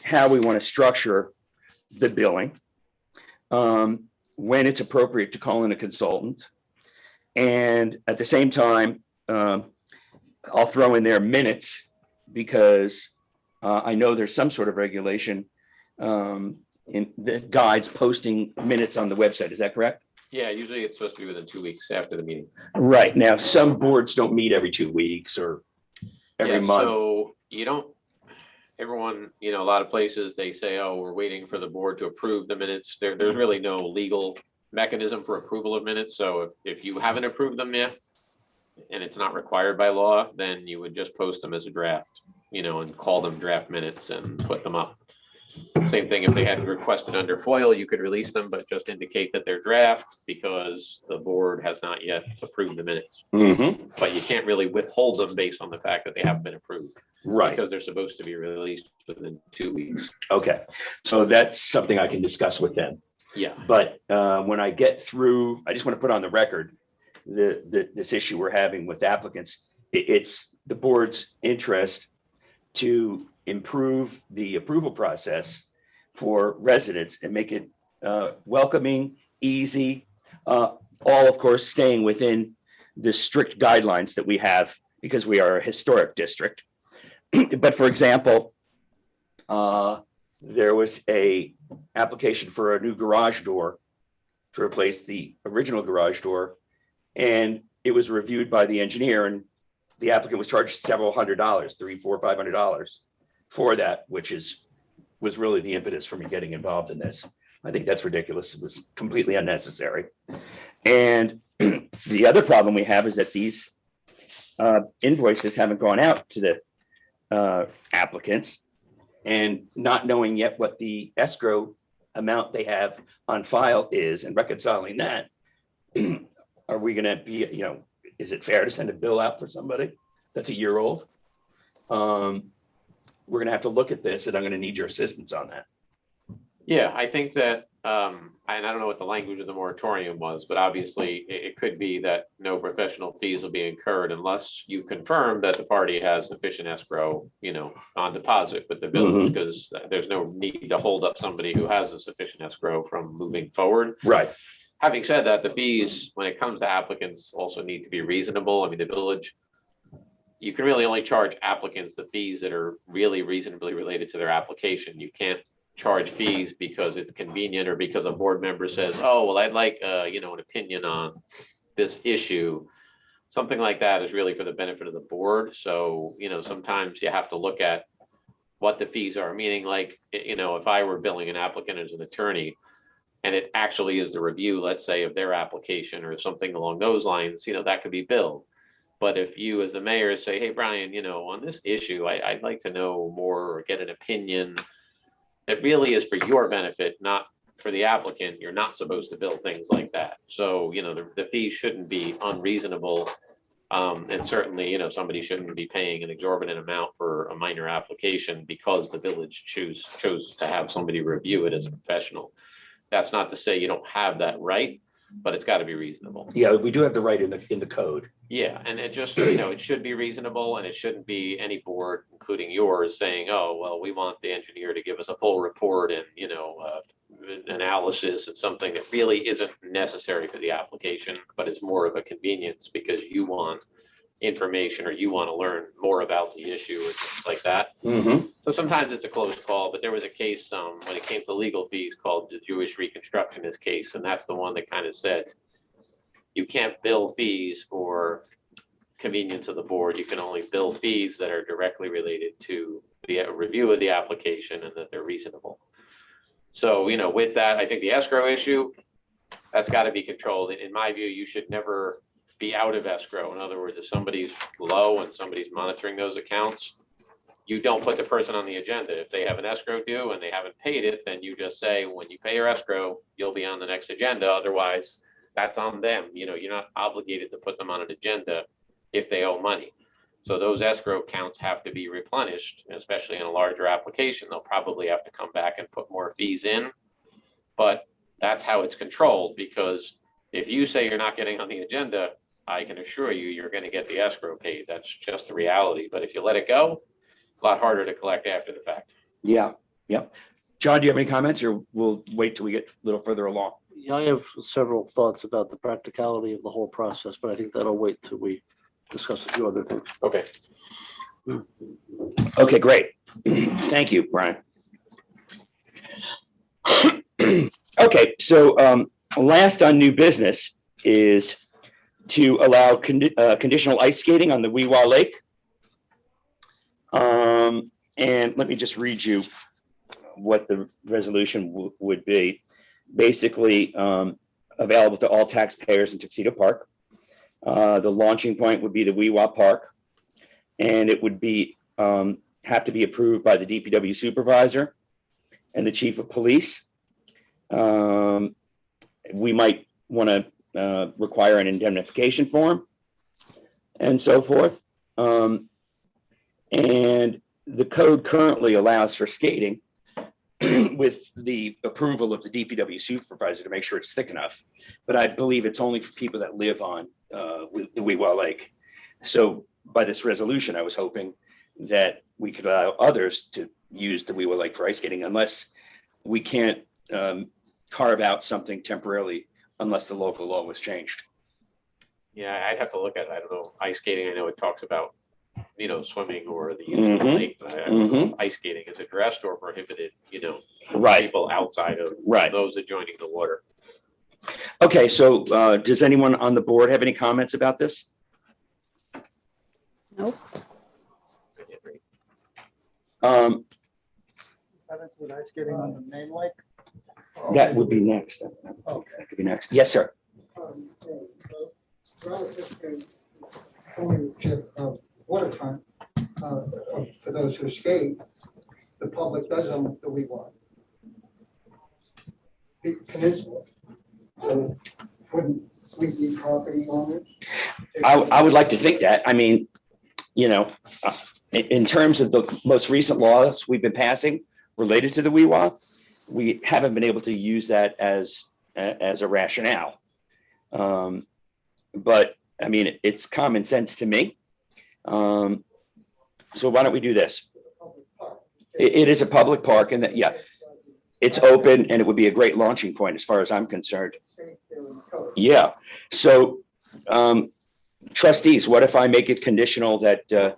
how we want to structure the billing, when it's appropriate to call in a consultant. And at the same time, I'll throw in there minutes because I know there's some sort of regulation in the guides posting minutes on the website. Is that correct? Yeah, usually it's supposed to be within 2 weeks after the meeting. Right. Now, some boards don't meet every 2 weeks or every Yeah, month. so you don't, everyone, a lot of places, they say, oh, we're waiting for the board to approve the minutes. There's really no legal mechanism for approval of minutes. So if you haven't approved them yet, and it's not required by law, then you would just post them as a draft, and call them draft minutes and put them up. Same thing if they had requested under FOIL, you could release them, but just indicate that they're draft because the board has not yet approved the minutes. But you can't really withhold them based on the fact that they haven't been approved. Right. Because they're supposed to be released within 2 weeks. Okay. So that's something I can discuss with them. Yeah. But when I get through, I just want to put on the record this issue we're having with applicants. It's the board's interest to improve the approval process for residents and make it welcoming, easy, all of course staying within the strict guidelines that we have because we are a historic district. But for example, there was a application for a new garage door to replace the original garage door, and it was reviewed by the engineer, and the applicant was charged several $100s, $300, $400, $500 for that, which was really the impetus for me getting involved in this. I think that's ridiculous. It was completely unnecessary. And the other problem we have is that these invoices haven't gone out to the applicants, and not knowing yet what the escrow amount they have on file is and reconciling that. Are we going to be, is it fair to send a bill out for somebody that's a year old? We're going to have to look at this, and I'm going to need your assistance on that. Yeah, I think that, and I don't know what the language of the moratorium was, but obviously it could be that no professional fees will be incurred unless you confirm that the party has sufficient escrow, on deposit with the village, because there's no need to hold up somebody who has a sufficient escrow from moving forward. Right. Having said that, the fees, when it comes to applicants, also need to be reasonable. I mean, the village, you can really only charge applicants the fees that are really reasonably related to their application. You can't charge fees because it's convenient or because a board member says, oh, well, I'd like, an opinion on this issue. Something like that is really for the benefit of the board. So, sometimes you have to look at what the fees are, meaning like, if I were billing an applicant as an attorney, and it actually is the review, let's say, of their application or something along those lines, that could be billed. But if you as the mayor say, hey, Brian, on this issue, I'd like to know more or get an opinion, it really is for your benefit, not for the applicant. You're not supposed to bill things like that. So, the fee shouldn't be unreasonable. And certainly, somebody shouldn't be paying an exorbitant amount for a minor application because the village chose to have somebody review it as a professional. That's not to say you don't have that right, but it's got to be reasonable. Yeah, we do have the right in the code. Yeah, and it just, it should be reasonable, and it shouldn't be any board, including yours, saying, oh, well, we want the engineer to give us a full report and, analysis and something that really isn't necessary for the application, but is more of a convenience because you want information or you want to learn more about the issue or things like that. So sometimes it's a close call, but there was a case when it came to legal fees called the Jewish Reconstructionist case, and that's the one that kind of said you can't bill fees for convenience of the board, you can only bill fees that are directly related to the review of the application and that they're reasonable. So, you know, with that, I think the escrow issue, that's got to be controlled. In my view, you should never be out of escrow. In other words, if somebody's low and somebody's monitoring those accounts, you don't put the person on the agenda. If they have an escrow due and they haven't paid it, then you just say, when you pay your escrow, you'll be on the next agenda. Otherwise, that's on them. You know, you're not obligated to put them on an agenda if they owe money. So those escrow accounts have to be replenished, especially in a larger application. They'll probably have to come back and put more fees in. But that's how it's controlled, because if you say you're not getting on the agenda, I can assure you, you're going to get the escrow paid. That's just the reality. But if you let it go, it's a lot harder to collect after the fact. Yeah, yeah. John, do you have any comments, or we'll wait till we get a little further along? Yeah, I have several thoughts about the practicality of the whole process, but I think that'll wait till we discuss a few other things. Okay. Okay, great. Thank you, Brian. Okay, so last on new business is to allow conditional ice skating on the Weewa Lake. And let me just read you what the resolution would be. Basically, available to all taxpayers in Tuxedo Park. The launching point would be the Weewa Park, and it would be have to be approved by the DPW supervisor and the chief of police. We might want to require an indemnification form and so forth. And the code currently allows for skating with the approval of the DPW supervisor to make sure it's thick enough. But I believe it's only for people that live on the Weewa Lake. So by this resolution, I was hoping that we could allow others to use the Weewa Lake for ice skating, unless we can't carve out something temporarily, unless the local law was changed. Yeah, I'd have to look at it. I don't know. Ice skating, I know it talks about, you know, swimming or the use of the lake. But I don't know if ice skating, is addressed or prohibited, you know, Right. people outside of Right. those adjoining the water. Okay, so does anyone on the board have any comments about this? Nope. With ice skating on the main lake? That would be next. Okay. That could be next. Yes, sir. Relative to waterfront, for those who skate, the public does own the Weewa Peninsula. So wouldn't we be property owners? I would like to think that. I mean, you know, in terms of the most recent laws we've been passing related to the Weewa, we haven't been able to use that as a rationale. But I mean, it's common sense to me. So why don't we do this? It is a public park, and that, yeah, it's open, and it would be a great launching point as far as I'm concerned. Yeah. So trustees, what if I make it conditional that the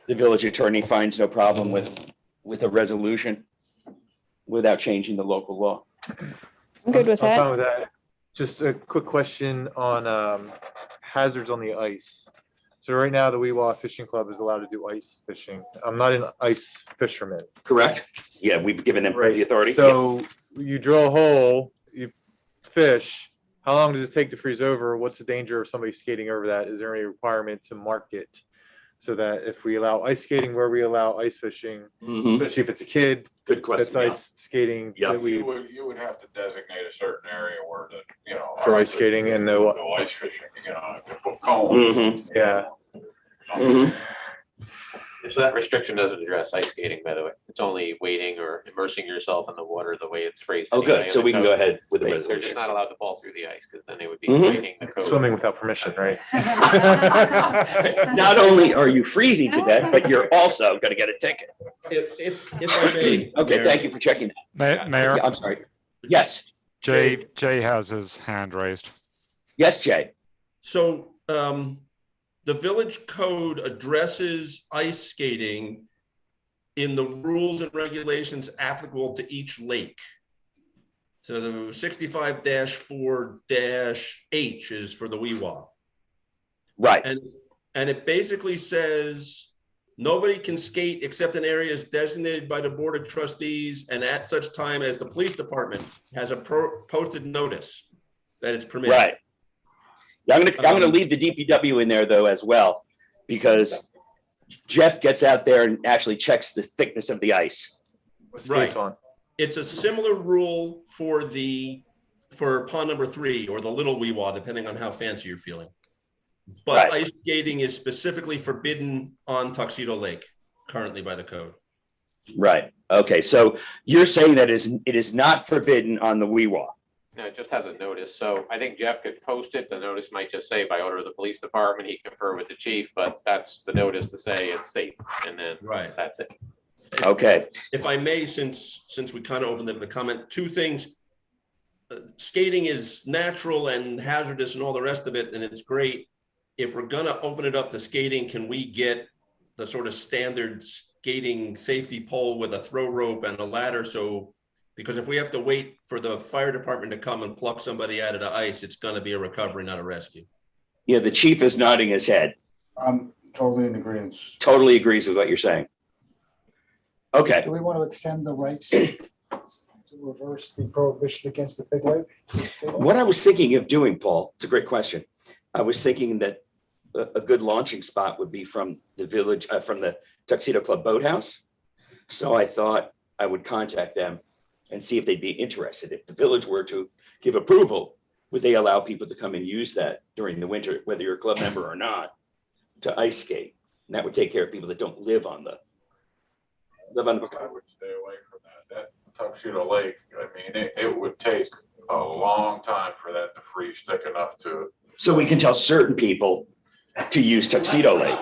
village attorney finds no problem with a resolution without changing the local law? I'm good with I'm that. fine with that. Just a quick question on hazards on the ice. So right now, the Weewa Fishing Club is allowed to do ice fishing. I'm not an ice fisherman. Correct? Yeah, we've given them the authority. So you drill a hole, you fish. How long does it take to freeze over? What's the danger of somebody skating over that? Is there any requirement to mark it so that if we allow ice skating where we allow ice fishing, especially if it's a kid, good question, that's ice skating, that we You would have to designate a certain area where the, you know. for ice skating and No no, ice fishing, you know, to put cones. yeah. So that restriction doesn't address ice skating, by the way. It's only wading or immersing yourself in the water the way it's phrased. Oh, anyway good. in So the we can go code. ahead with the They're just resolution. not allowed to fall through the ice, because then they would be Mhm. breaking the code. Swimming without permission, right? Not only are you freezing to death, but you're also going to get a ticket. If I may. Okay, Mayor. thank you for checking that. Mayor, Yeah, I'm sorry. Yes, Jay has his hand raised. yes, Jay. So the village code addresses ice skating in the rules and regulations applicable to each lake. So the 65-4-H is for the Weewa. Right. And And it basically says, nobody can skate except in areas designated by the Board of Trustees and at such time as the police department has a posted notice that it's permitted. Right. Yeah, I'm gonna leave the DPW in there though as well, because Jeff gets out there and actually checks the thickness of the ice. Right. It's a similar rule for pond number 3 or the little Weewa, depending on how fancy you're feeling. But Right. ice skating is specifically forbidden on Tuxedo Lake currently by the code. Right. Okay. So you're saying that it is not forbidden on the Weewa. No, it just has a notice. So I think Jeff could post it. The notice might just say by order of the police department, he confer with the chief, but that's the notice to say it's safe. And then that's it. Okay. If I may, since we kind of opened up the comment, 2 things. Skating is natural and hazardous and all the rest of it, and it's great. If we're gonna open it up to skating, can we get the sort of standard skating safety pole with a throw rope and a ladder? So, because if we have to wait for the fire department to come and pluck somebody out of the ice, it's gonna be a recovery, not a rescue. Yeah, the chief is nodding his head. I'm totally in agreement. Totally agrees with what you're saying. Okay. Do we want to extend the rights to reverse the prohibition against the big lake? What I was thinking of doing, Paul, it's a great question. I was thinking that a good launching spot would be from the village, from the Tuxedo Club Boathouse. So I thought I would contact them and see if they'd be interested. If the village were to give approval, would they allow people to come and use that during the winter, whether you're a club member or not, to ice skate? And that would take care of people that don't live on the. I would stay away from that. That Tuxedo Lake, I mean, it would take a long time for that to freeze thick enough to. So we can tell certain people to use Tuxedo Lake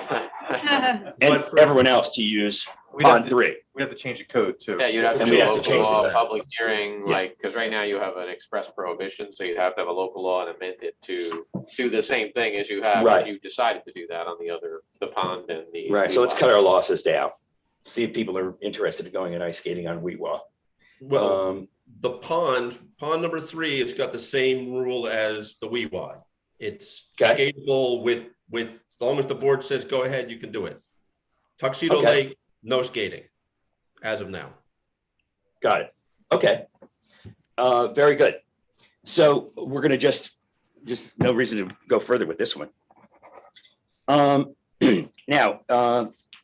and everyone else to use Pond 3. We have to change the code too. Yeah, you'd have to And do we a have to local change law, that. public hearing, Yeah. like, because right now you have an express prohibition, so you'd have to have a local law and amend it to do the same thing as you have Right. if you decided to do that on the pond and the. Right, so let's cut our losses down. See if people are interested in going and ice skating on Weewa. Well, the pond number 3, it's got the same rule as the Weewa. It's skatable with, as long as the board says, go ahead, you can do it. Tuxedo Lake, no skating as of now. Got it. Okay. Very good. So we're gonna just no reason to go further with this one. Now,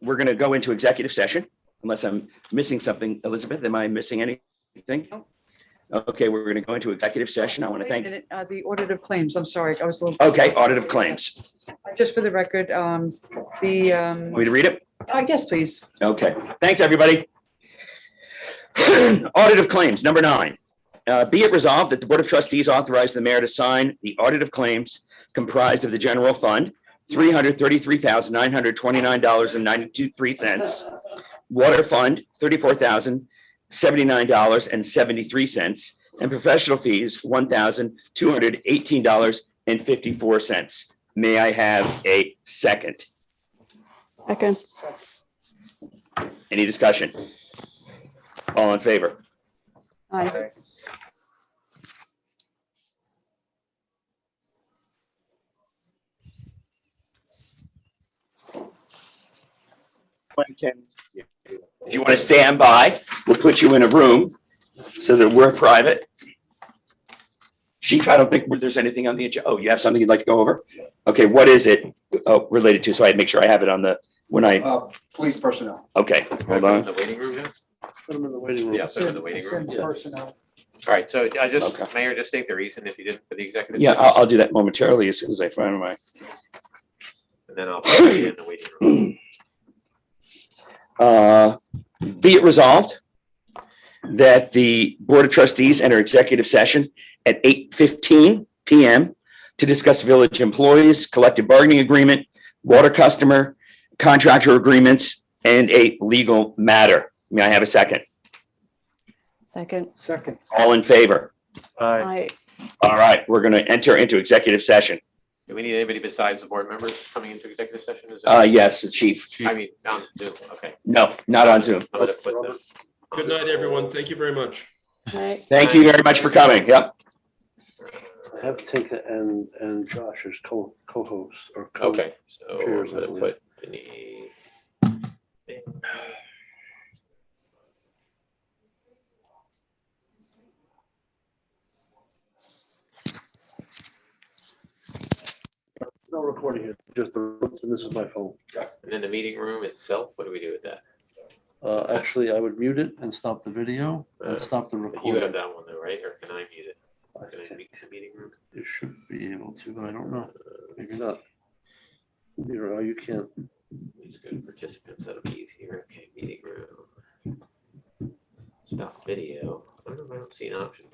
we're gonna go into executive session, unless I'm missing something. Elizabeth, am I missing anything? Okay, we're gonna go into executive session. I want to Wait a thank, minute, the audit of claims, I'm sorry, I was a little. okay, audit of claims. Just for the record, Want me to read it? yes, please. Okay, thanks, everybody. Audit of claims, number 9. Be it resolved that the Board of Trustees authorize the mayor to sign the audit of claims comprised of the general fund, $333,929.93. Water fund, $34,079.73. And professional fees, $1,218.54. May I have a second? Second. Any discussion? All in favor? Aye. If you want to stand by, we'll put you in a room so that we're private. Chief, I don't think there's anything on the agenda. Oh, you have something you'd like to go over? Okay, what is it related to? So I make sure I have it on the, when I, Police personnel. okay, hold on. The waiting room, Jim? Put them in the waiting room. Yeah, put them in the waiting room. Send personnel. All right, so I just, Okay. Mayor, just state the reason if you didn't for the executive. Yeah, session, I'll do that momentarily as soon as I find my. And then I'll put you in the waiting room. Be it resolved that the Board of Trustees enter executive session at 8:15 PM to discuss village employees, collective bargaining agreement, water customer, contractor agreements, and a legal matter. May I have a second? Second. Second. All in favor? Aye. All right, we're going to enter into executive session. Do we need anybody besides the board members coming into executive session? Is that- Yes, the chief. I mean, on Zoom, okay. No, not on Zoom. I'm gonna put the- Good night, everyone. Thank you very much. Aye. Thank you very much for coming. Yep. have Tinka and Josh as co-hosts or. co- Okay, so I'm chairs, I gonna believe. put Denise. No recording here, just the, and this is my phone. And then the meeting room itself, what do we do with that? Actually, I would mute it and stop the video and stop the You recording. have that one though, right? Or can I mute it? Can I mute the meeting room? You should be able to, but I don't know. Maybe not. You can't. Just go to participants, that'll be easier. Okay, meeting room. Stop video. I don't know if I don't see an option